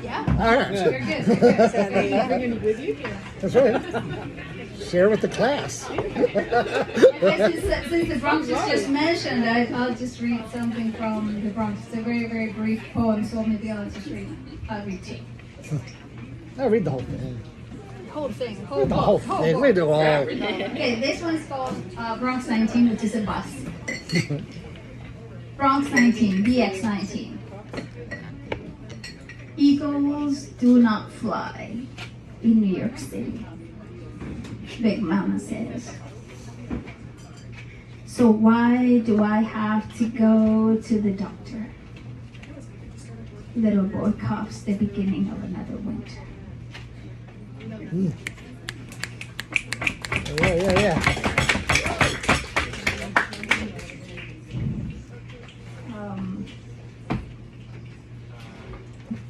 Yeah. All right. You're good. That's right. Share with the class. Since the Bronx was just mentioned, I'll just read something from the Bronx. It's a very, very brief poem, so maybe I'll just read two. No, read the whole thing. Whole thing. Read the whole thing. Read it all. Okay, this one's called Bronx 19, which is a bus. Bronx 19, BX 19. Eagles do not fly in New York City, Big Mama says. So why do I have to go to the doctor? Little boy coughs the beginning of another winter. Yeah.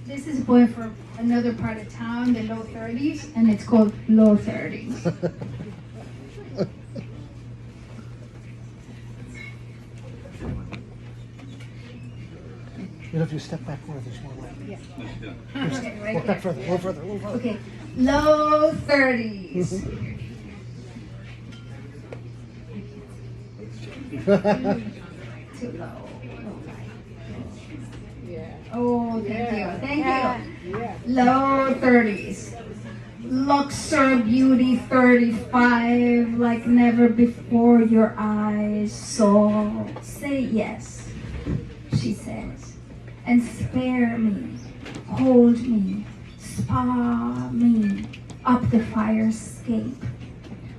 This is a poem for another part of town, the low 30s, and it's called Low 30s. You know, if you step back more, there's more light. Yeah. Walk back further, a little further, a little further. Okay, low 30s. Too low. Oh, thank you. Low 30s. Luxor beauty 35, like never before your eyes saw. Say yes, she says, and spare me, hold me, spa me up the fire escape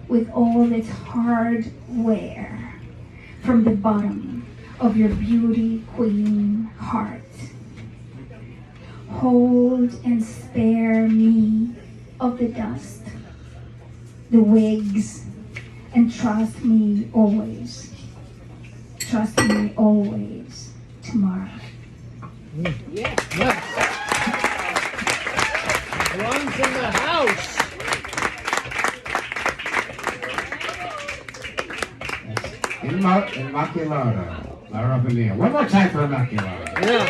with all its hardware. From the bottom, of your beauty queen heart. Hold and spare me of the dust, the wigs, and trust me always tomorrow. Yeah. Nice. Ron's in the house. Immaculata. La Rabbania. One more time for Immaculata. Yeah.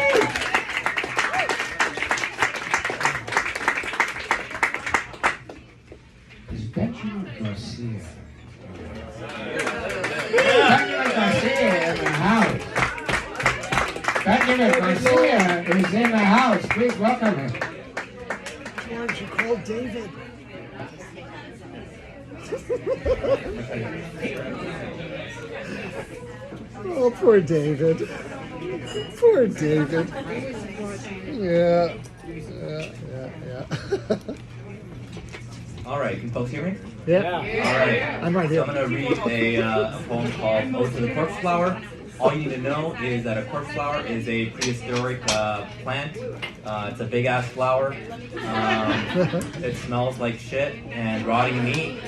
Is Benjamin Garcia? Benjamin Garcia in the house. Benjamin Garcia is in the house. Please welcome him. George, you called David. Oh, poor David. Poor David. Yeah. All right, can folks hear me? Yeah. All right. I'm right here. So I'm going to read a poem called Ode to the Corpse Flower. All you need to know is that a corpse flower is a prehistoric plant. It's a big ass flower. It smells like shit and rotting meat.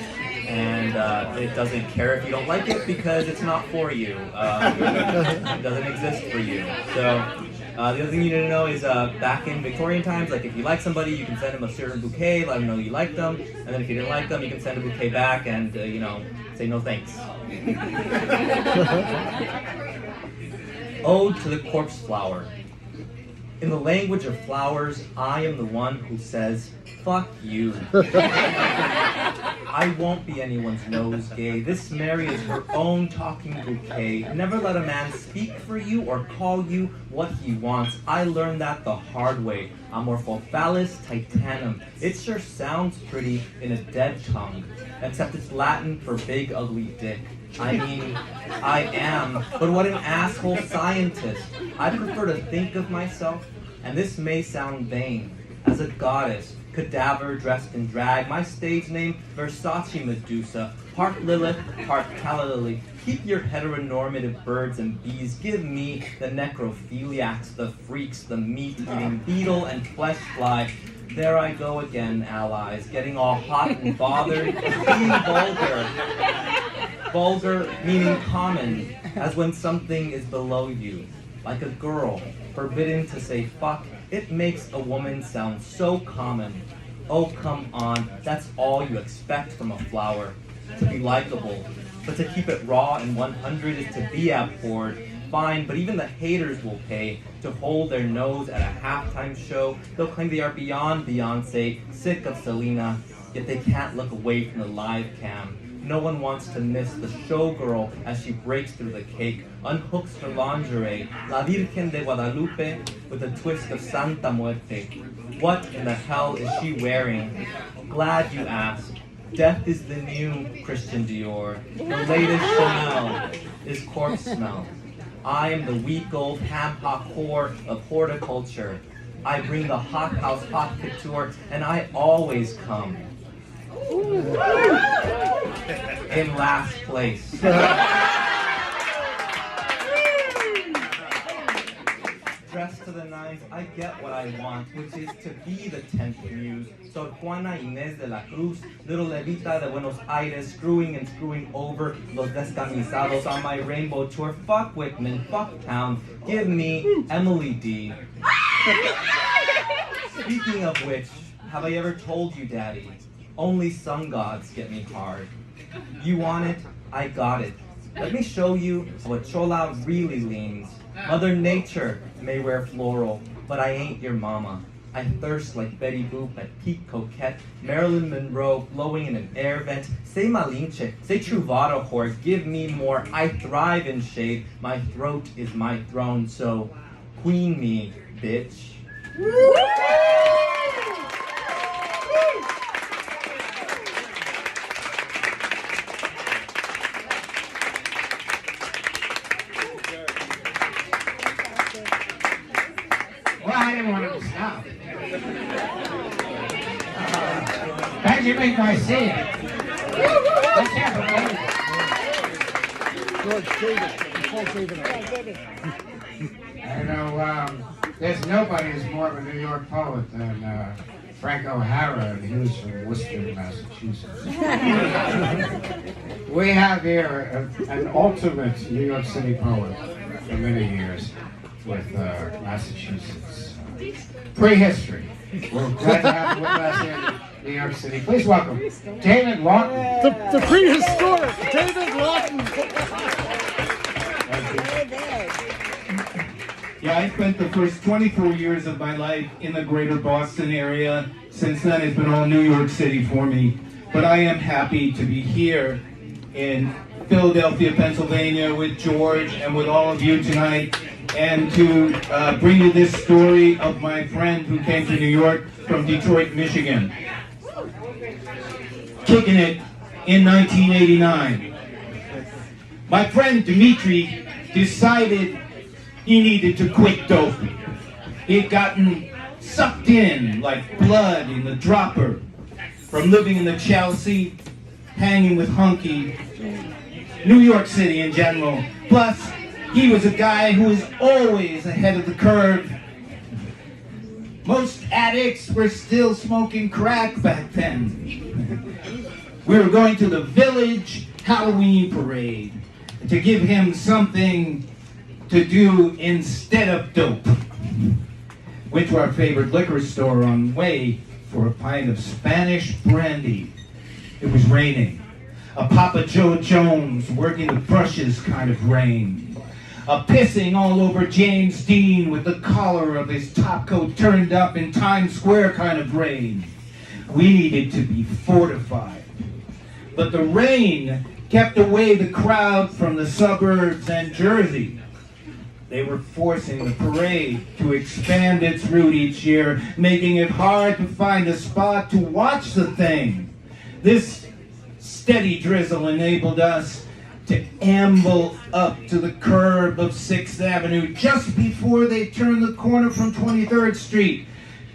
And it doesn't care if you don't like it because it's not for you. It doesn't exist for you. So the other thing you need to know is back in Victorian times, like if you like somebody, you can send them a certain bouquet, let them know you like them, and then if you didn't like them, you can send a bouquet back and say no thanks. Ode to the Corpse Flower. In the language of flowers, I am the one who says, fuck you. I won't be anyone's nosegay. This Mary is her own talking bouquet. Never let a man speak for you or call you what he wants. I learned that the hard way. Amorphophallus titanum. It sure sounds pretty in a dead tongue, except it's Latin for big ugly dick. I mean, I am, but what an asshole scientist. I prefer to think of myself, and this may sound vain, as a goddess, cadaver dressed in drag. My stage name, Versace Medusa, part Lilith, part Calla Lily. Keep your heteronormative birds and bees. Give me the necrophiliacs, the freaks, the meat-eating beetle and flesh fly. There I go again, allies, getting all hot and bothered, being vulgar. Vulgar meaning common, as when something is below you. Like a girl, forbidden to say fuck, it makes a woman sound so common. Oh, come on, that's all you expect from a flower. To be likable, but to keep it raw and 100 is to be abhorred. Fine, but even the haters will pay to hold their nose at a halftime show. They'll claim they are beyond Beyonce, sick of Selena, yet they can't look away from the live cam. No one wants to miss the showgirl as she breaks through the cake, unhooks her lingerie, La Virgen de Guadalupe with a twist of Santa Muerte. What in the hell is she wearing? Glad you asked. Death is the new Christian Dior. The latest Chanel is corpse smell. I am the weak old ham-hock whore of horticulture. I bring the hothouse hot couture, and I always come in last place. Dressed to the nines, I get what I want, which is to be the 10th muse. Sor Juana Inés de la Cruz, little Levita de Buenos Aires, screwing and screwing over los descamisados on my rainbow tour. Fuck Whitman, fuck town, give me Emily D. Speaking of which, have I ever told you, Daddy? Only sun gods get me hard. You want it? I got it. Let me show you how a chola really leans. Mother Nature may wear floral, but I ain't your mama. I thirst like Betty Boop at Peak Coquette, Marilyn Monroe blowing in an air vent. Say Malinche, say Truvado whore, give me more. I thrive in shade, my throat is my throne, so queen me, bitch. Well, I didn't want him to stop. Benjamin Garcia. Let's have a George, David, before I know there's nobody who's more of a New York poet than Frank O'Hara, and he was from Worcester, Massachusetts. We have here an ultimate New York City poet for many years with Massachusetts. Prehistory. We're glad to have him with us in New York City. Please welcome David Lawton. The prehistoric David Lawton. Yeah, I spent the first 24 years of my life in the greater Boston area. Since then, it's been all New York City for me. But I am happy to be here in Philadelphia, Pennsylvania with George and with all of you tonight, and to bring you this story of my friend who came to New York from Detroit, Michigan. Kicking it in 1989. My friend Dimitri decided he needed to quit dope. He'd gotten sucked in like blood in the dropper from living in the Chelsea, hanging with Hunky, New York City in general. Plus, he was a guy who was always ahead of the curve. Most addicts were still smoking crack back then. We were going to the Village Halloween parade to give him something to do instead of dope. Went to our favorite liquor store on way for a pint of Spanish brandy. It was raining. A Papa Joe Jones working the brushes kind of rain. A pissing all over James Dean with the collar of his top coat turned up in Times Square kind of rain. We needed to be fortified. But the rain kept away the crowd from the suburbs and Jersey. They were forcing the parade to expand its route each year, making it hard to find a spot to watch the thing. This steady drizzle enabled us to amble up to the curb of 6th Avenue just before they turned the corner from 23rd Street.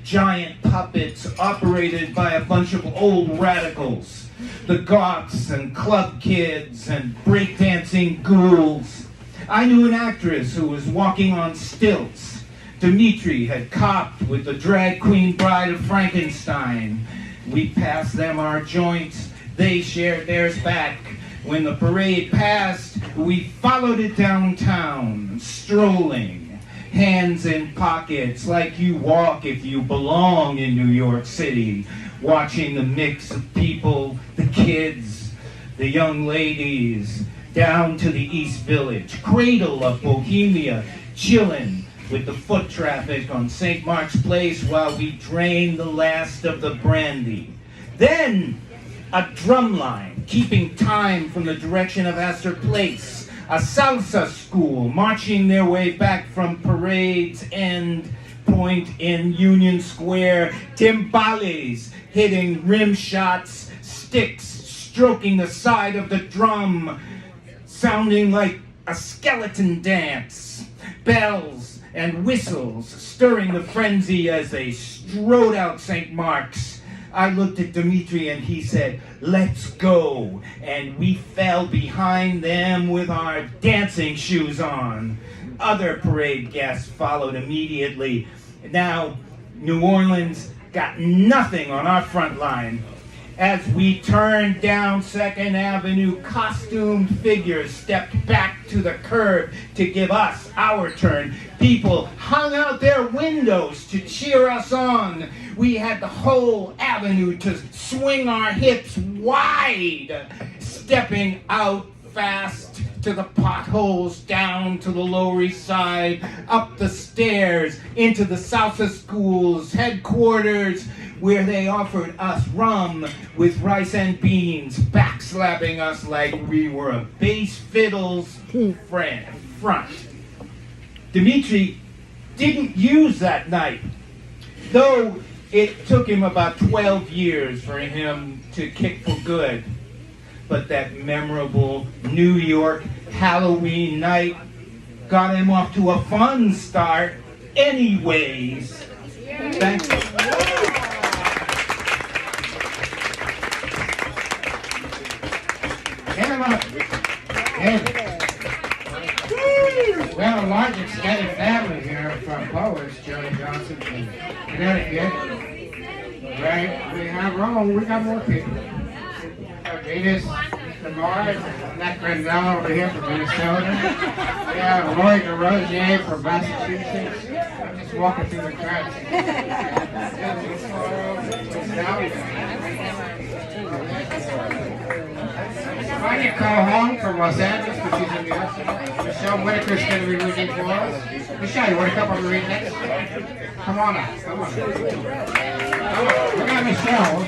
Giant puppets operated by a bunch of old radicals, the goths and club kids and breakdancing ghouls. I knew an actress who was walking on stilts. Dimitri had copped with the drag queen bride of Frankenstein. We passed them our joints. They shared theirs back. When the parade passed, we followed it downtown, strolling, hands in pockets like you walk if you belong in New York City, watching the mix of people, the kids, the young ladies, down to the East Village, cradle of Bohemia, chillin' with the foot traffic on St. Mark's Place while we drained the last of the brandy. Then, a drum line, keeping time from the direction of Astor Place, a salsa school marching their way back from Parade's End Point in Union Square, timbales hitting rim shots, sticks stroking the side of the drum, sounding like a skeleton dance, bells and whistles stirring the frenzy as they strode out St. Mark's. I looked at Dimitri and he said, "Let's go." And we fell behind them with our dancing shoes on. Other parade guests followed immediately. Now, New Orleans got nothing on our front line. As we turned down 2nd Avenue, costumed figures stepped back to the curb to give us our turn. People hung out their windows to cheer us on. We had the whole avenue to swing our hips wide, stepping out fast to the potholes, down to the Lower East Side, up the stairs, into the salsa school's headquarters, where they offered us rum with rice and beans, backslapping us like we were a bass fiddle's front. Dimitri didn't use that night, though it took him about 12 years for him to kick for good. But that memorable New York Halloween night got him off to a fun start anyways. Thank you. Get him up. Get him. have a large extended family here from poets, Jody Johnson from Connecticut. Right? We have Rome, we got more people. Venus, Mr. Mars, Matt Grandel over here from Minnesota. Yeah, Roy DeRosier from Massachusetts. I'm just walking through the crowd. Tanya Cohon from Los Angeles, but she's in New York City. Michelle Whitaker's going to be reading for us. Michelle, you want to come up and read next? Come on up. Come on. Come on. We got Michelle.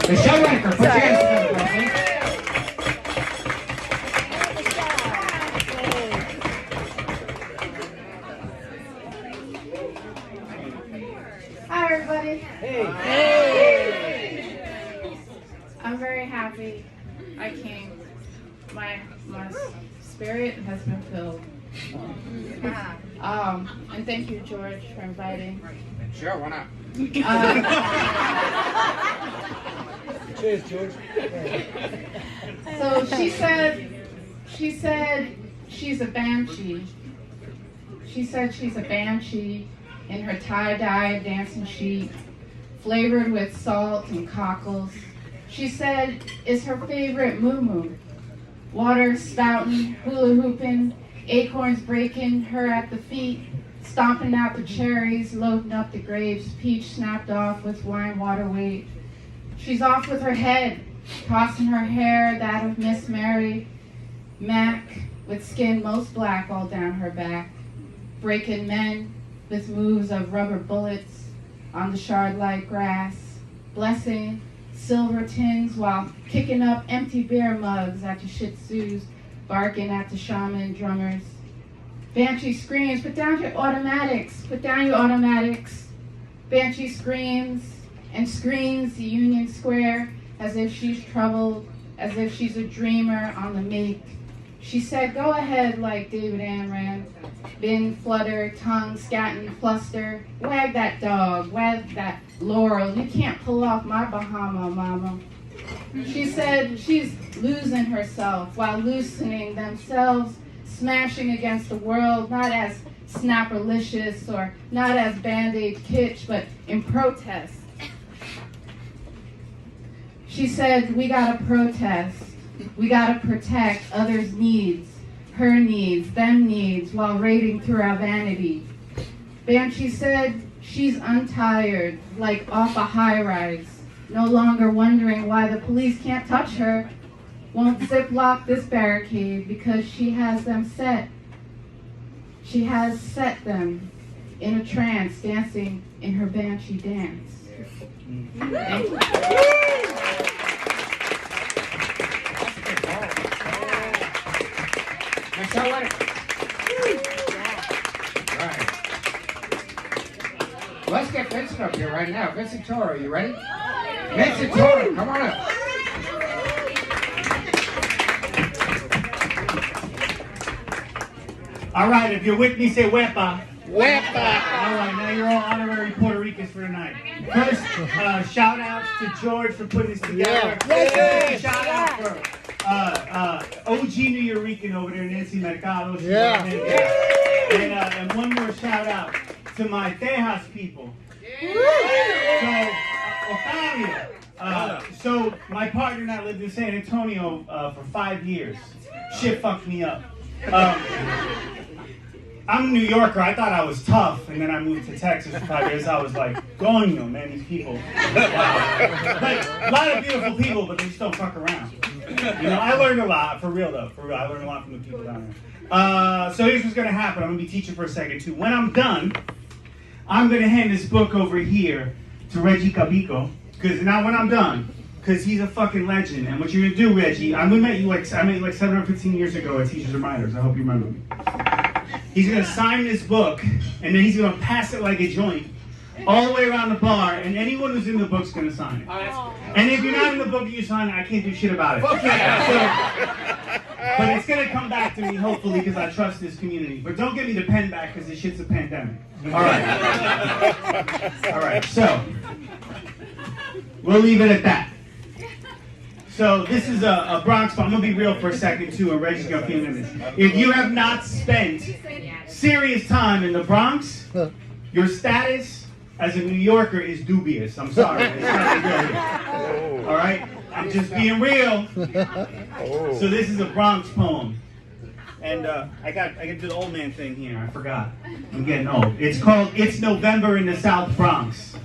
Michelle Whitaker, put your hands together, please. Hi, everybody. Hey. I'm very happy I came. My spirit has been filled. And thank you, George, for inviting. Sure, why not? Cheers, George. So she said she's a banshee. She said she's a banshee in her tie-dye dancing sheet, flavored with salt and cockles. She said it's her favorite moo-moo. Water spouting, hula hooping, acorns breaking her at the feet, stomping out the cherries, loading up the grapes, peach snapped off with wine water weight. She's off with her head, tossing her hair, that of Miss Mary Mac, with skin most black all down her back, breaking men with moves of rubber bullets on the shard-like grass, blessing silver tins while kicking up empty beer mugs at the shih tzus, barking at the shaman drummers. Banshee screams, put down your automatics, put down your automatics. Banshee screams and screams the Union Square as if she's troubled, as if she's a dreamer on the make. She said, go ahead like David Amram. Bin, flutter, tongue, scatting, fluster. Wag that dog, wag that laurel. You can't pull off my Bahama, mama. She said she's losing herself while loosening themselves, smashing against the world, not as snapperlicious or not as Band-Aid kitsch, but in protest. She said, we gotta protest. We gotta protect others' needs, her needs, them needs, while raiding through our vanity. Banshee said she's untired, like off a high-rise, no longer wondering why the police can't touch her, won't zip-lock this barricade because she has them set. She has set them in a trance, dancing in her Banshee dance. Thank you. Michelle Whitaker. Right. Let's get Vincent up here right now. Vincent Toro, you ready? Vincent Toro, come on up. All right, if you're with me, say wepa. Wepa. All right, now you're all honorary Puerto Ricans for tonight. First, shout outs to George for putting this together. Yeah. Shout out for OG New Yorican over there, Nancy Mercado. Yeah. And one more shout out to my Tejas people. So, Octavio. So my partner and I lived in San Antonio for 5 years. Shit fucked me up. I'm a New Yorker. I thought I was tough, and then I moved to Texas for 5 years. I was like, coño, man, these people. Wow. But a lot of beautiful people, but they just don't fuck around. You know, I learned a lot, for real though, for real. I learned a lot from the people down there. So here's what's gonna happen. I'm gonna be teaching for a second too. When I'm done, I'm gonna hand this book over here to Reggie Cabico, because now when I'm done, because he's a fucking legend. And what you're gonna do, Reggie, I met you like 715 years ago at Teachers and Writers. I hope you remember me. He's gonna sign this book, and then he's gonna pass it like a joint all the way around the bar, and anyone who's in the book's gonna sign it. And if you're not in the book and you sign it, I can't do shit about it. Fuck yeah. So, But it's gonna come back to me, hopefully, because I trust this community. But don't get me the pen back, because this shit's a pandemic. All right. All right, so we'll leave it at that. So this is a Bronx, but I'm gonna be real for a second too, and Reggie's gonna feel in this. If you have not spent serious time in the Bronx, your status as a New Yorker is dubious. I'm sorry. It's not good. All right? I'm just being real. So this is a Bronx poem. And I got to do the old man thing here. I forgot. I'm getting old. It's called It's November in the South Bronx.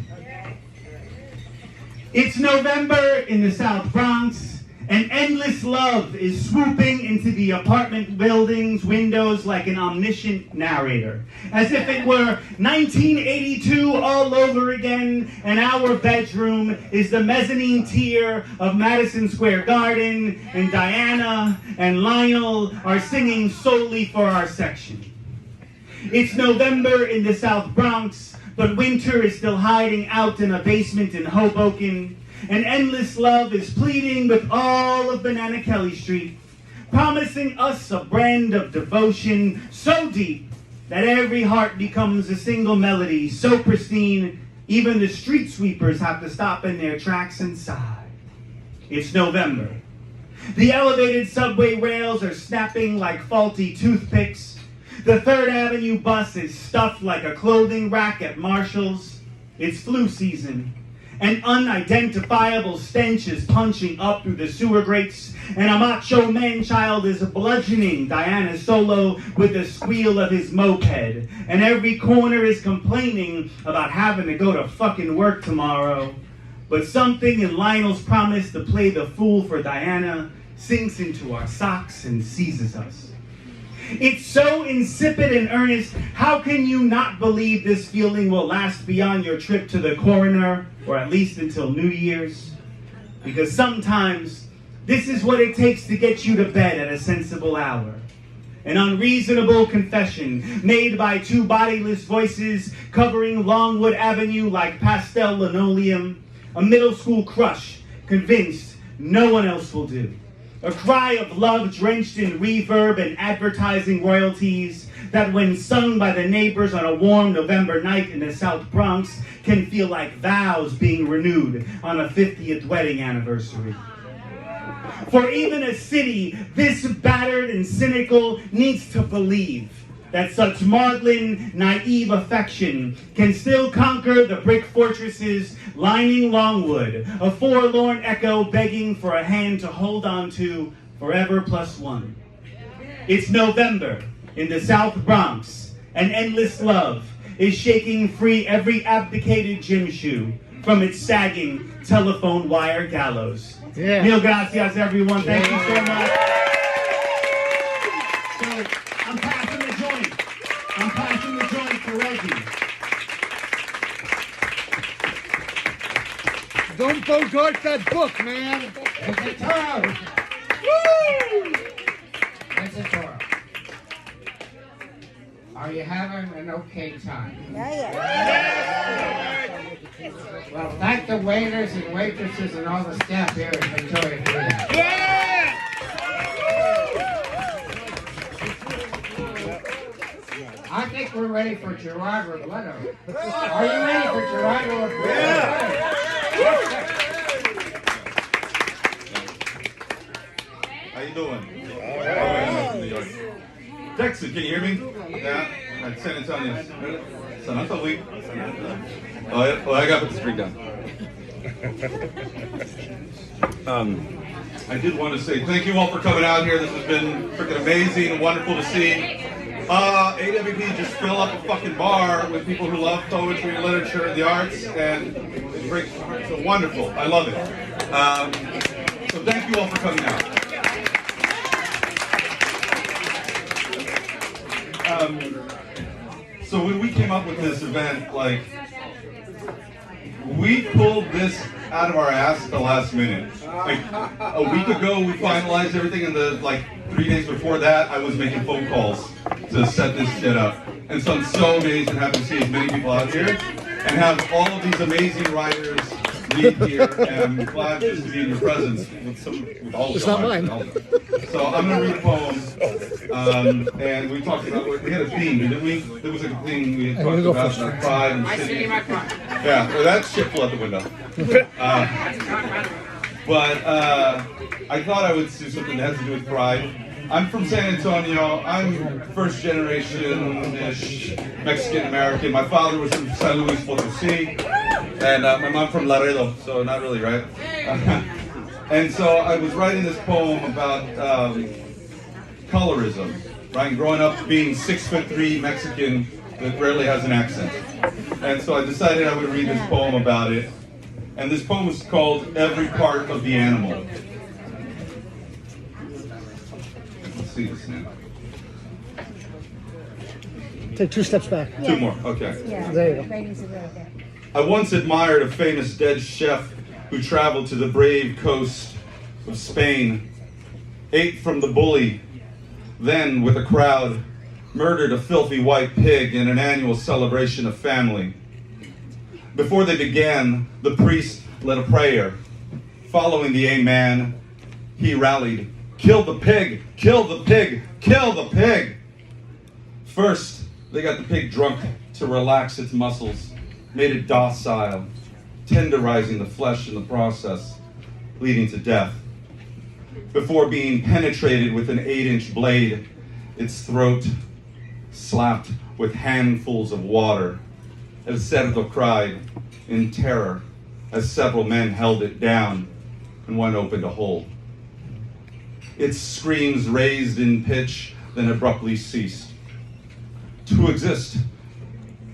It's November in the South Bronx. An endless love is swooping into the apartment building's windows like an omniscient narrator. As if it were 1982 all over again, and our bedroom is the mezzanine tier of Madison Square Garden, and Diana and Lionel are singing solely for our section. It's November in the South Bronx, but winter is still hiding out in a basement in Hoboken. An endless love is pleading with all of Banana Kelly Street, promising us a brand of devotion so deep that every heart becomes a single melody, so pristine, even the street sweepers have to stop in their tracks and sigh. It's November. The elevated subway rails are snapping like faulty toothpicks. The 3rd Avenue bus is stuffed like a clothing rack at Marshall's. It's flu season. An unidentifiable stench is punching up through the sewer grates, and a macho man-child is bludgeoning Diana Solo with the squeal of his moped, and every corner is complaining about having to go to fucking work tomorrow. But something in Lionel's promise to play the fool for Diana sinks into our socks and seizes us. It's so insipid and earnest, how can you not believe this feeling will last beyond your trip to the coroner, or at least until New Year's? Because sometimes, this is what it takes to get you to bed at a sensible hour. An unreasonable confession made by 2 bodiless voices covering Longwood Avenue like pastel linoleum. A middle school crush convinced no one else will do. A cry of love drenched in reverb and advertising royalties that when sung by the neighbors on a warm November night in the South Bronx can feel like vows being renewed on a 50th wedding anniversary. For even a city this battered and cynical needs to believe that such maudlin, naive affection can still conquer the brick fortresses lining Longwood, a forlorn echo begging for a hand to hold on to forever plus one. It's November in the South Bronx, and endless love is shaking free every abdicated gym shoe from its sagging telephone wire gallows. Yeah. Mil gracias, everyone. Thank you so much. So, I'm passing the joint. I'm passing the joint for Reggie. Don't bogart that book, man. It's a Toro. Woo! It's a Toro. Are you having an okay time? Well, thank the waiters and waitresses and all the staff here at Victoria Theater. I think we're ready for Gerard Robledo. Are you ready for Gerard Robledo? Yeah. How you doing? All right. New York. Texas, can you hear me? Yeah. Right, San Antonio. San Antonio. Oh, yeah. Well, I got to put the streak down. I did want to say thank you all for coming out here. This has been freaking amazing, wonderful to see. AWP just fill up a fucking bar with people who love poetry, literature, and the arts, and it breaks my heart. So wonderful. I love it. So thank you all for coming out. So when we came up with this event, like, we pulled this out of our ass at the last minute. Like, a week ago, we finalized everything, and 3 days before that, I was making phone calls to set this shit up. And so I'm so amazed and happy to see as many people out here, and have all of these amazing writers read here, and I'm glad just to be in your presence with all of It's y'all, not mine. actually. So I'm going to read a poem, and we talked about, we had a theme, didn't we? There was a thing we had talked about, pride and city. Yeah, well, that shit flew out the window. But I thought I would do something that has to do with pride. I'm from San Antonio. I'm first generation-ish Mexican-American. My father was from San Luis Potosí, and my mom from Laredo, so not really, right? And so I was writing this poem about colorism, right? Growing up being 6'3" Mexican that rarely has an accent. And so I decided I would read this poem about it. And this poem is called Every Part of the Animal. Let's see this now. Take 2 steps back. Two more, okay. Yeah. There you go. Ratings are right there. I once admired a famous dead chef who traveled to the brave coast of Spain, ate from the bully, then with a crowd, murdered a filthy white pig in an annual celebration of family. Before they began, the priest led a prayer. Following the amen, he rallied, "Kill the pig! Kill the pig! Kill the pig!" First, they got the pig drunk to relax its muscles, made it docile, tenderizing the flesh in the process, leading to death. Before being penetrated with an 8-inch blade, its throat slapped with handfuls of water. El cerdo cried in terror as several men held it down and one opened a hole. Its screams raised in pitch, then abruptly ceased to exist,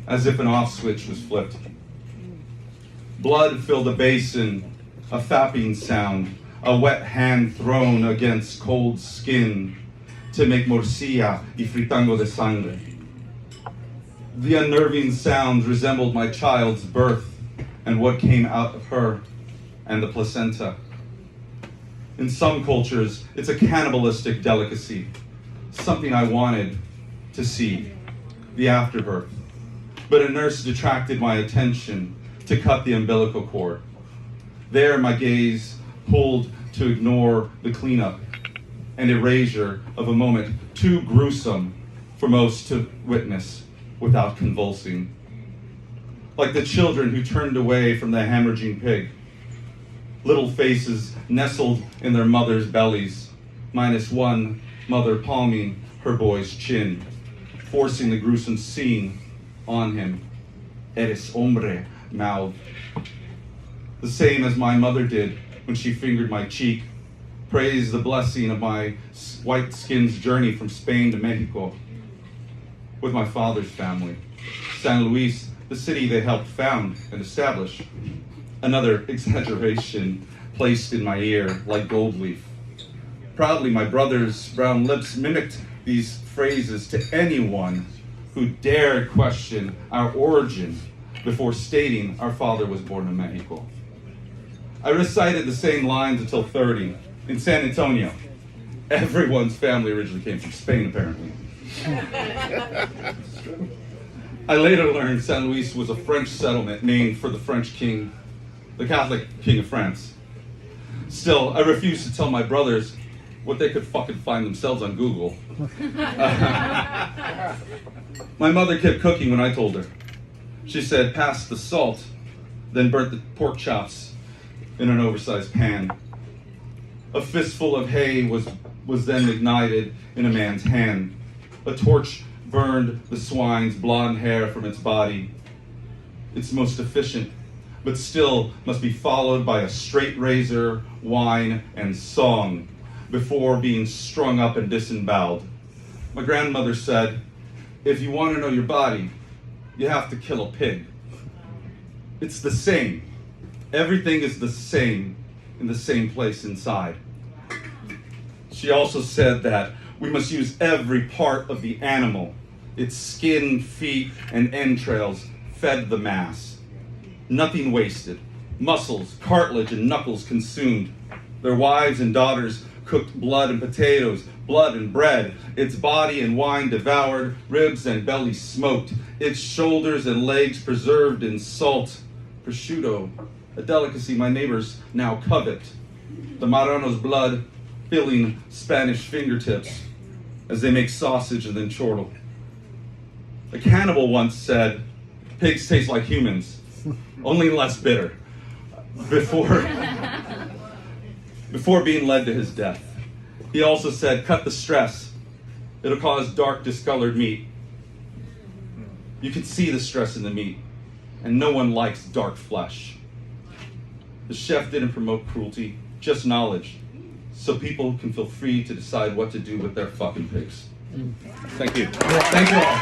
as if an off switch was flipped. Blood filled a basin, a fapping sound, a wet hand thrown against cold skin to make morcilla y fritango de sangre. The unnerving sounds resembled my child's birth and what came out of her and the placenta. In some cultures, it's a cannibalistic delicacy, something I wanted to see, the afterbirth. But a nurse detracted my attention to cut the umbilical cord. There, my gaze pulled to ignore the cleanup and erasure of a moment too gruesome for most to witness without convulsing. Like the children who turned away from the hemorrhaging pig. Little faces nestled in their mothers' bellies, minus one mother palming her boy's chin, forcing the gruesome scene on him. Eres hombre, mouthed. The same as my mother did when she fingered my cheek, praised the blessing of my white skin's journey from Spain to Mexico with my father's family. San Luis, the city they helped found and establish. Another exaggeration placed in my ear like gold leaf. Proudly, my brother's brown lips mimicked these phrases to anyone who dared question our origin before stating our father was born in Mexico. I recited the same lines until 30 in San Antonio. Everyone's family originally came from Spain, apparently. I later learned San Luis was a French settlement named for the French king, the Catholic king of France. Still, I refused to tell my brothers what they could fucking find themselves on Google. My mother kept cooking when I told her. She said, pass the salt, then burnt the pork chops in an oversized pan. A fistful of hay was then ignited in a man's hand. A torch burned the swine's blonde hair from its body. It's most efficient, but still must be followed by a straight razor, wine, and song before being strung up and disemboweled. My grandmother said, if you want to know your body, you have to kill a pig. It's the same. Everything is the same in the same place inside. She also said that we must use every part of the animal. Its skin, feet, and entrails fed the mass. Nothing wasted. Muscles, cartilage, and knuckles consumed. Their wives and daughters cooked blood and potatoes, blood and bread. Its body and wine devoured, ribs and belly smoked. Its shoulders and legs preserved in salt. Prosciutto a delicacy my neighbors now covet, the marrano's blood filling Spanish fingertips as they make sausage and then chortle. A cannibal once said, pigs taste like humans, only less bitter, before being led to his death. He also said, cut the stress. It'll cause dark, discolored meat. You can see the stress in the meat, and no one likes dark flesh. The chef didn't promote cruelty, just knowledge, so people can feel free to decide what to do with their fucking pigs. Thank you. Thank you all.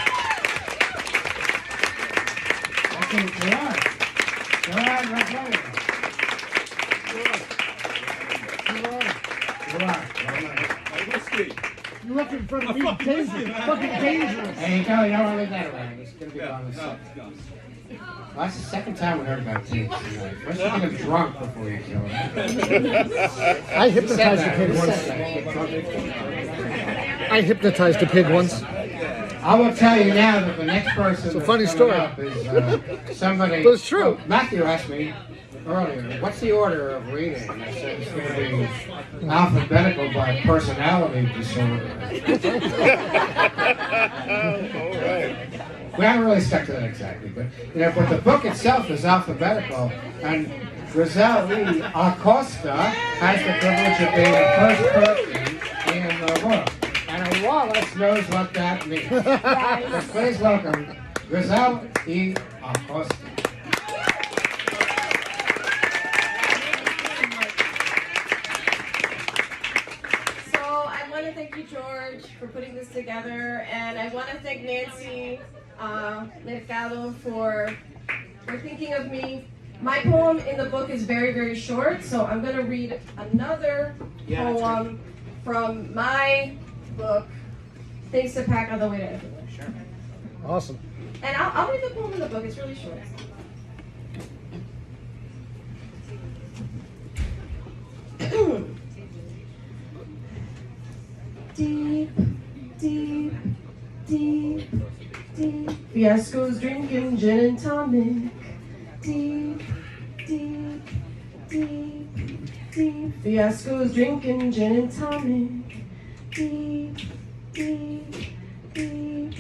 You're looking for the meat taser. Fucking dangerous. Hey, you don't want to leave that around. It's going to be gone in a second. Well, that's the second time we heard about pigs tonight. First, you get him drunk before you kill him. I hypnotized a pig once. I hypnotized a pig once. I will tell you now that the next person It's a funny story. up is somebody. But it's true. Well, Matthew asked me earlier, what's the order of reading? And I said it's going to be alphabetical by personality disorder. All right. We haven't really stuck to that exactly, but but the book itself is alphabetical, and Giselle E. Acosta has the privilege of being the first person in the book. And Wallace knows what that means. So please welcome Giselle E. Acosta. So I want to thank you, George, for putting this together, and I want to thank Nancy Mercado for thinking of me. My poem in the book is very, very short, so I'm going to read another poem from my book, Things to Pack on the Way to Everywhere. Sure. Awesome. And I'll read the poem in the book, it's really short. Deep, deep, deep, deep. Fiasco's drinking gin and tonic. Deep, deep, deep, deep. Fiasco's drinking gin and tonic. Deep, deep, deep,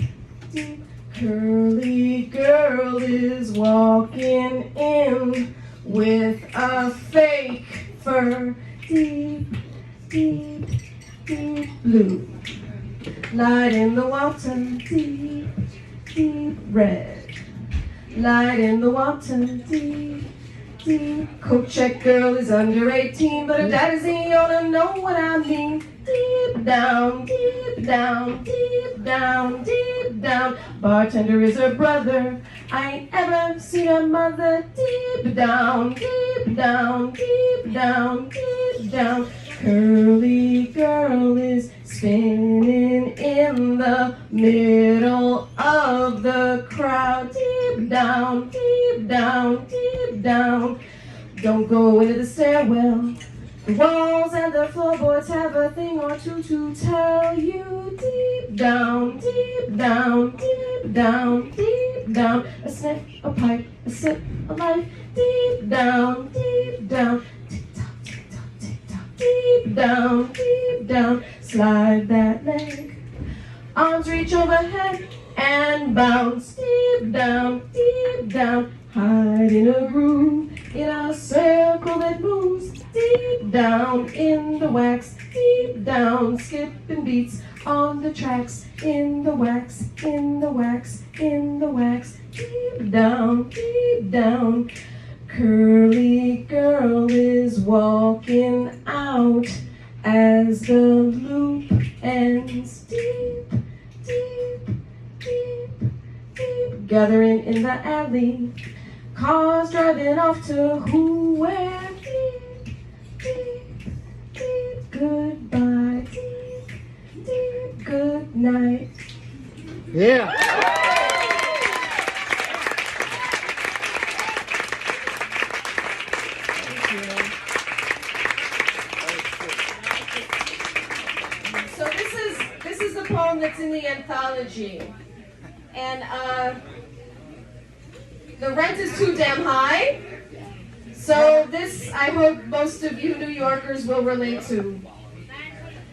deep. Curly girl is walking in with a fake fur. Deep, deep, deep blue. Light in the water, deep, deep red. Light in the water, deep, deep. Coat check girl is under 18, but her daddy's ain't gonna know what I mean. Deep down, deep down, deep down, deep down. Bartender is her brother. I ain't ever seen her mother. Deep down, deep down, deep down, deep down. Curly girl is spinning in the middle of the crowd. Deep down, deep down, deep down. Don't go into the stairwell. The walls and the floorboards have a thing or two to tell you. Deep down, deep down, deep down, deep down. A sniff, a pipe, a sip, a life. Deep down, deep down. Deep down, slide that leg. Arms reach overhead and bounce. Deep down, hide in a room, in a circle that moves. Deep down in the wax, deep down, skipping beats on the tracks. In the wax, in the wax, in the wax. Deep down, curly girl is walking out as the loop ends. Deep, deep, deep, deep. Gathering in the alley, cars driving off to who, where. Deep, deep, deep. Goodbye, deep, deep. Good night. Yeah. So this is the poem that's in the anthology, and the rent is too damn high, So this, I hope most of you New Yorkers will relate to.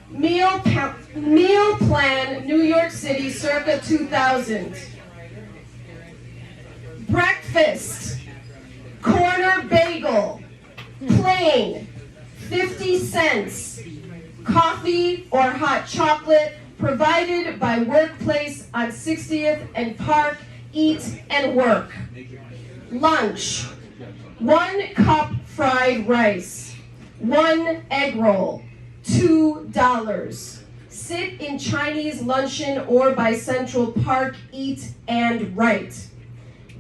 Meal Plan, New York City, circa 2000. Breakfast, corner bagel, plain, 50 cents. Coffee or hot chocolate provided by Workplace on 60th and Park, eat and work. Lunch, 1 cup fried rice, 1 egg roll, $2. Sit in Chinese luncheon or by Central Park, eat and write.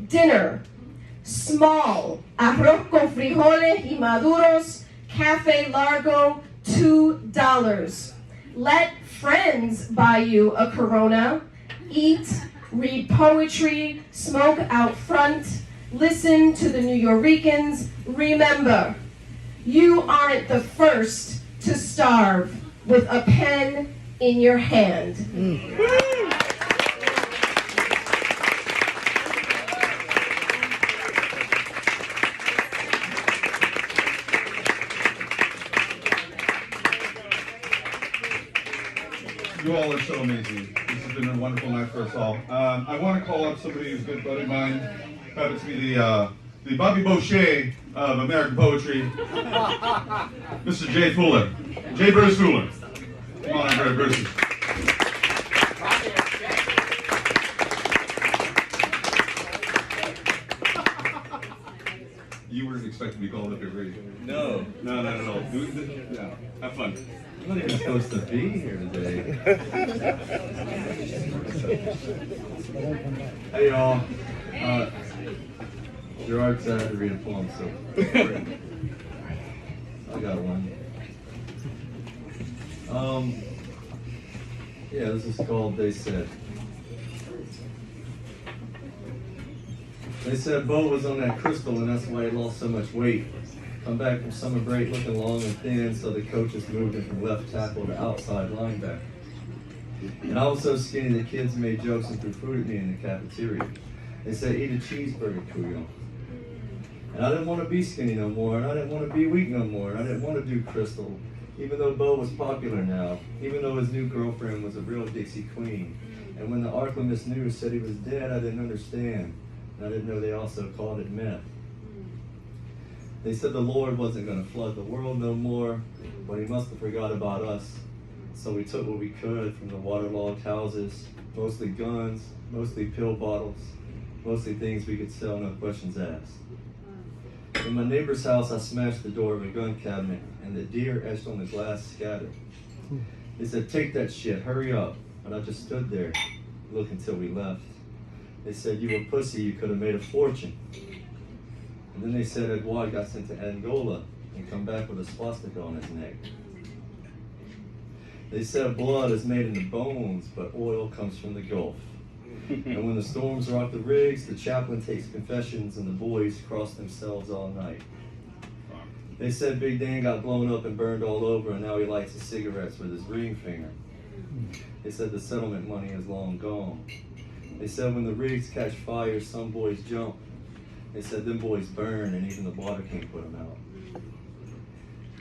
Dinner, small, arroz con frijoles y maduros, cafe largo, $2. Let friends buy you a Corona. Eat, read poetry, smoke out front, listen to the New Yorkers. Remember, you aren't the first to starve with a pen in your hand. You all are so amazing. This has been a wonderful night for us all. I want to call up somebody who's a good buddy of mine. Happens to be the Bobby Boucher of American poetry, Mr. Jay Fuller. Jay Bruce Fuller. Come on, Jay Bruce. You weren't expecting to be called up here, were you? No. No, not at all. No. Have fun. I'm not even supposed to be here today. Hey y'all. Gerard said I had to read a poem, so I got one. Yeah, this is called They Said. They said Bo was on that crystal and that's why he lost so much weight. Come back from summer break looking long and thin, so the coaches moved him from left tackle to outside linebacker. And I was so skinny the kids made jokes and threw food at me in the cafeteria. They said, eat a cheeseburger, Kuyo. And I didn't want to be skinny no more, and I didn't want to be weak no more, and I didn't want to do crystal, even though Bo was popular now, even though his new girlfriend was a real Dixie queen. And when the Archelaus News said he was dead, I didn't understand. And I didn't know they also called it meth. They said the Lord wasn't going to flood the world no more, but he must have forgot about us. So we took what we could from the waterlogged houses, mostly guns, mostly pill bottles, mostly things we could sell, no questions asked. In my neighbor's house, I smashed the door of a gun cabinet, and the deer etched on the glass scattered. They said, take that shit, hurry up. But I just stood there, looking till we left. They said, you a pussy, you could have made a fortune. And then they said Edouard got sent to Angola and come back with a swastika on his neck. They said blood is made in the bones, but oil comes from the Gulf. And when the storms rock the rigs, the chaplain takes confessions and the boys cross themselves all night. They said Big Dan got blown up and burned all over and now he lights his cigarettes with his ring finger. They said the settlement money is long gone. They said when the rigs catch fire, some boys jump. They said them boys burn and even the water can't put them out.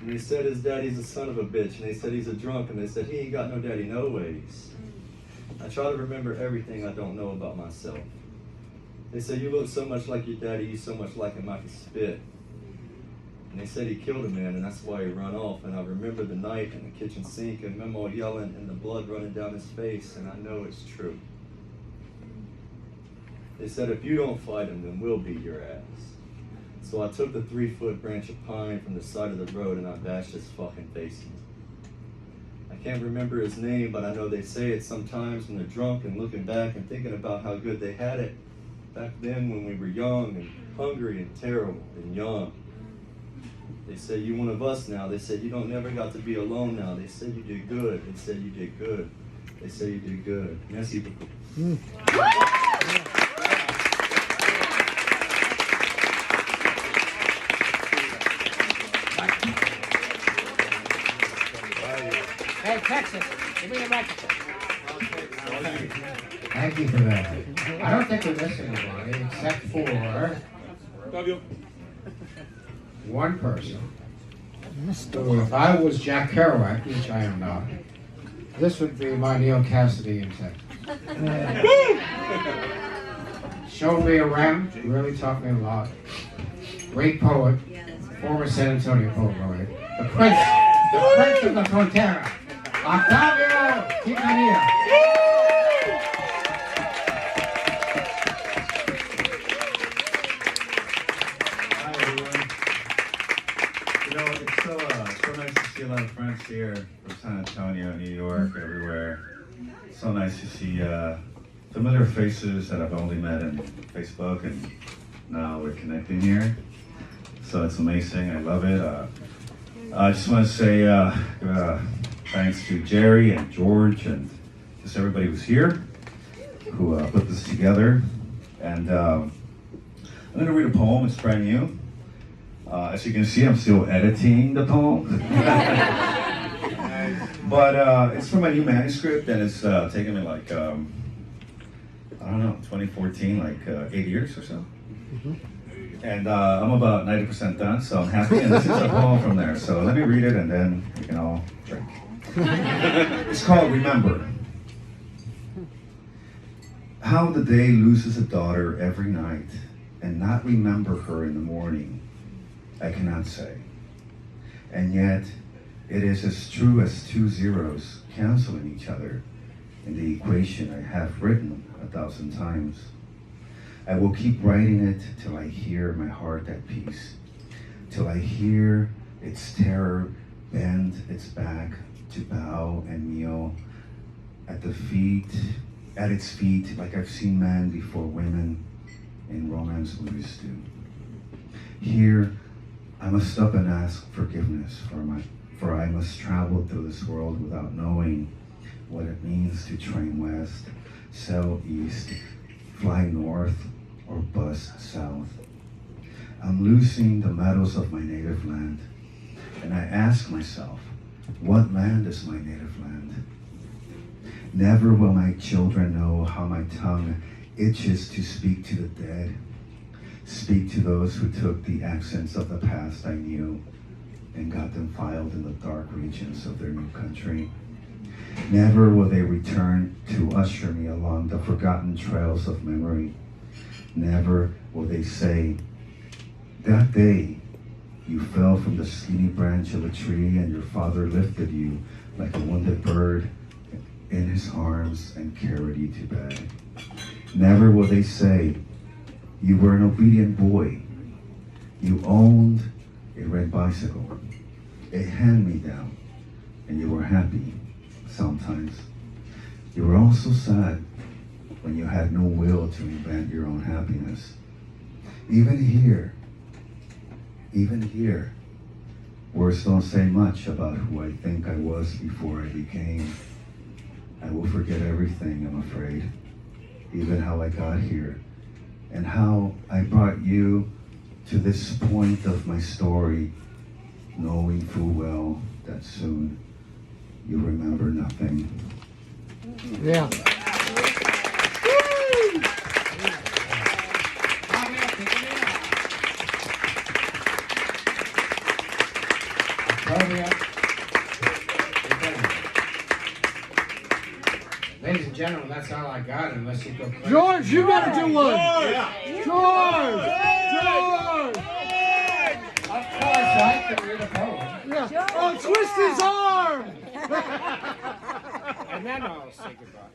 And they said his daddy's a son of a bitch, and they said he's a drunk, and they said he ain't got no daddy no ways. I try to remember everything I don't know about myself. They said you look so much like your daddy, you so much like him I could spit. And they said he killed a man and that's why he run off. And I remember the night in the kitchen sink and Memo yelling and the blood running down his face, and I know it's true. They said if you don't fight him, then we'll beat your ass. So I took the 3-foot branch of pine from the side of the road and I bashed his fucking face in. I can't remember his name, but I know they say it sometimes when they're drunk and looking back and thinking about how good they had it back then when we were young and hungry and terrible and young. They said you one of us now. They said you don't never got to be alone now. They said you did good. They said you did good. They said you did good. Merci beaucoup. Hey, Texas, give me the microphone. Thank you for that. I don't think we missed anybody except for... Fabio. one person who, if I was Jack Kerouac, which I am not, this would be my Neil Cassidy intent. Showed me around, really taught me a lot. Great poet, former San Antonio poet laureate, the Prince of the Frontera, Octavio Quintanilla. You know, it's so nice to see a lot of friends here from San Antonio, New York, everywhere. So nice to see familiar faces that I've only met in Facebook, and now we're connecting here. So it's amazing. I love it. I just want to say thanks to Jerry and George and just everybody who's here who put this together. And I'm going to read a poem. It's brand new. As you can see, I'm still editing the poem. But it's from my new manuscript, and it's taken me like, I don't know, 2014, like 8 years or so. And I'm about 90% done, so I'm happy. And this is a poem from there. So let me read it, and then we can all drink. It's called Remember. How the day loses a daughter every night and not remember her in the morning, I cannot say. And yet, it is as true as two zeros canceling each other in the equation I have written 1,000 times. I will keep writing it till I hear my heart at peace, till I hear its terror bend its back to bow and kneel at its feet, like I've seen men before women in romance movies do. Here, I must stop and ask forgiveness for I must travel through this world without knowing what it means to train west, sail east, fly north, or bus south. I'm losing the metals of my native land, and I ask myself, what land is my native land? Never will my children know how my tongue itches to speak to the dead, speak to those who took the accents of the past I knew and got them filed in the dark regions of their new country. Never will they return to usher me along the forgotten trails of memory. Never will they say, that day you fell from the skinny branch of a tree and your father lifted you like a wounded bird in his arms and carried you to bed. Never will they say, you were an obedient boy. You owned a red bicycle, a hand-me-down, and you were happy sometimes. You were also sad when you had no will to invent your own happiness. Even here, words don't say much about who I think I was before I became. I will forget everything, I'm afraid, even how I got here, and how I brought you to this point of my story, knowing full well that soon you'll remember nothing. Yeah. Ladies and gentlemen, that's all I got, unless you go crazy. George, you gotta do one. George! George! Of course, I can read a poem. Yeah. Oh, twist his arm! And then I'll say goodbye.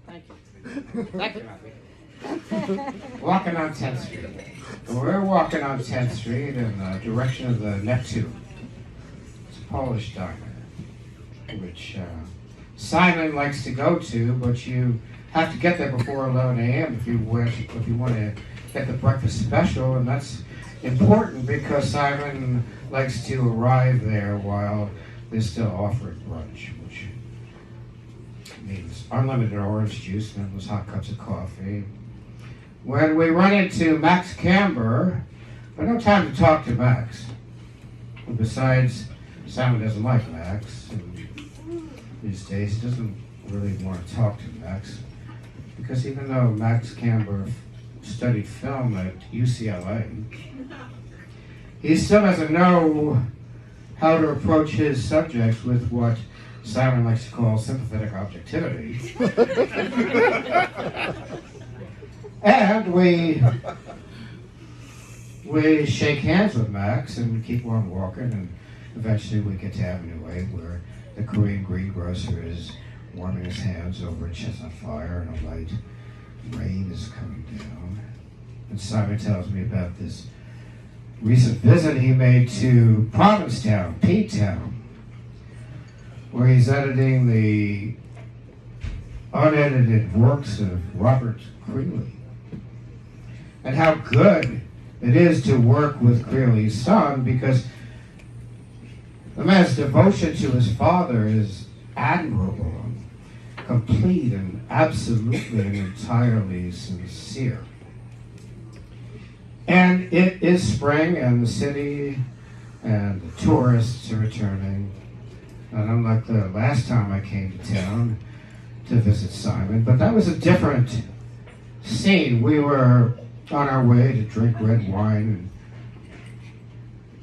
Thank you. Thank you, Matthew. Walking on 10th Street. We're walking on 10th Street in the direction of the Neptune. It's a Polish diner, which Simon likes to go to, but you have to get there before 11 a.m. if you want to get the breakfast special, and that's important because Simon likes to arrive there while they're still offering brunch, which means unlimited orange juice and those hot cups of coffee. When we run into Max Camber, but no time to talk to Max. And besides, Simon doesn't like Max. And these days, he doesn't really want to talk to Max. Because even though Max Camber studied film at UCLA. He still doesn't know how to approach his subjects with what Simon likes to call sympathetic objectivity. And we shake hands with Max and keep on walking, and eventually we get to Avenue A, where the Korean greengrocer is warming his hands over a chestnut fire and a light rain is coming down. And Simon tells me about this recent visit he made to Provincetown, P-Town, where he's editing the unedited works of Robert Creeley. And how good it is to work with Creeley's son, because the man's devotion to his father is admirable, complete, and absolutely and entirely sincere. And it is spring, and the city and the tourists are returning. And unlike the last time I came to town to visit Simon, but that was a different scene. We were on our way to drink red wine and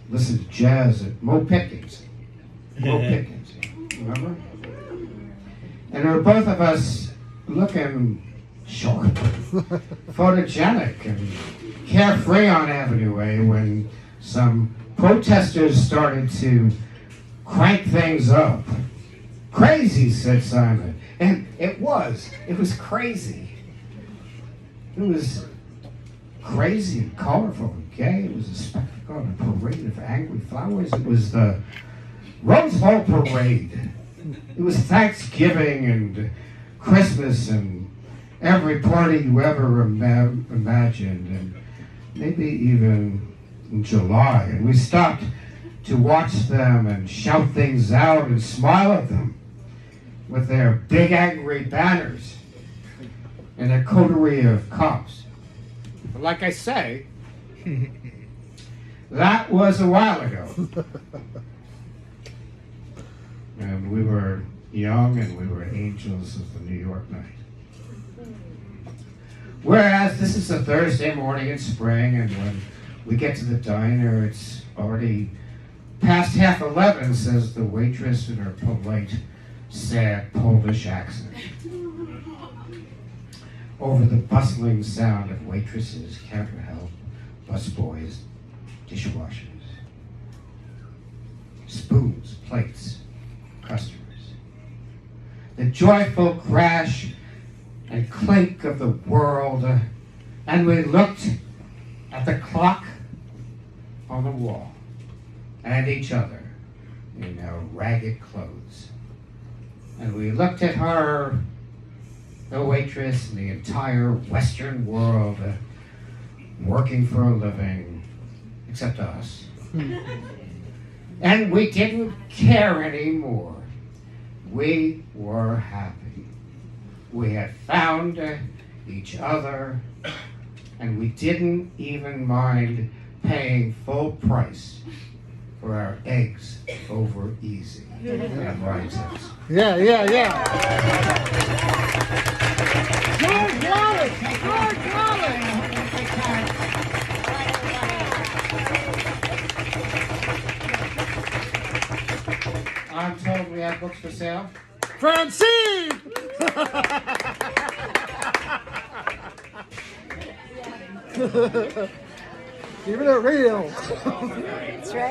listen to jazz at Mo Pickens. Mo Pickens, remember? And there were both of us looking sharp, photogenic, and carefree on Avenue A when some protesters started to crank things up. Crazy, said Simon. And it was crazy. It was crazy and colorful and gay. It was a spectacle and a parade of angry flowers. It was the Rose Bowl Parade. It was Thanksgiving and Christmas and every party you ever imagined, and maybe even in July. And we stopped to watch them and shout things out and smile at them with their big angry banners and their coterie of cops. But like I say, that was a while ago. And we were young and we were angels of the New York night. Whereas this is a Thursday morning in spring, and when we get to the diner, it's already past 11:30, says the waitress in her polite, sad Polish accent. Over the bustling sound of waitresses, counter help, busboys, dishwashers, spoons, plates, customers. The joyful crash and clink of the world, and we looked at the clock on the wall and each other in our ragged clothes. And we looked at her, the waitress, and the entire Western world working for a living, except us. And we didn't care anymore. We were happy. We had found each other, and we didn't even mind paying full price for our eggs over easy. And right. Yeah. George Wallace! George Wallace! I'm told we have books for sale. Francine! Keeping it real. That's right.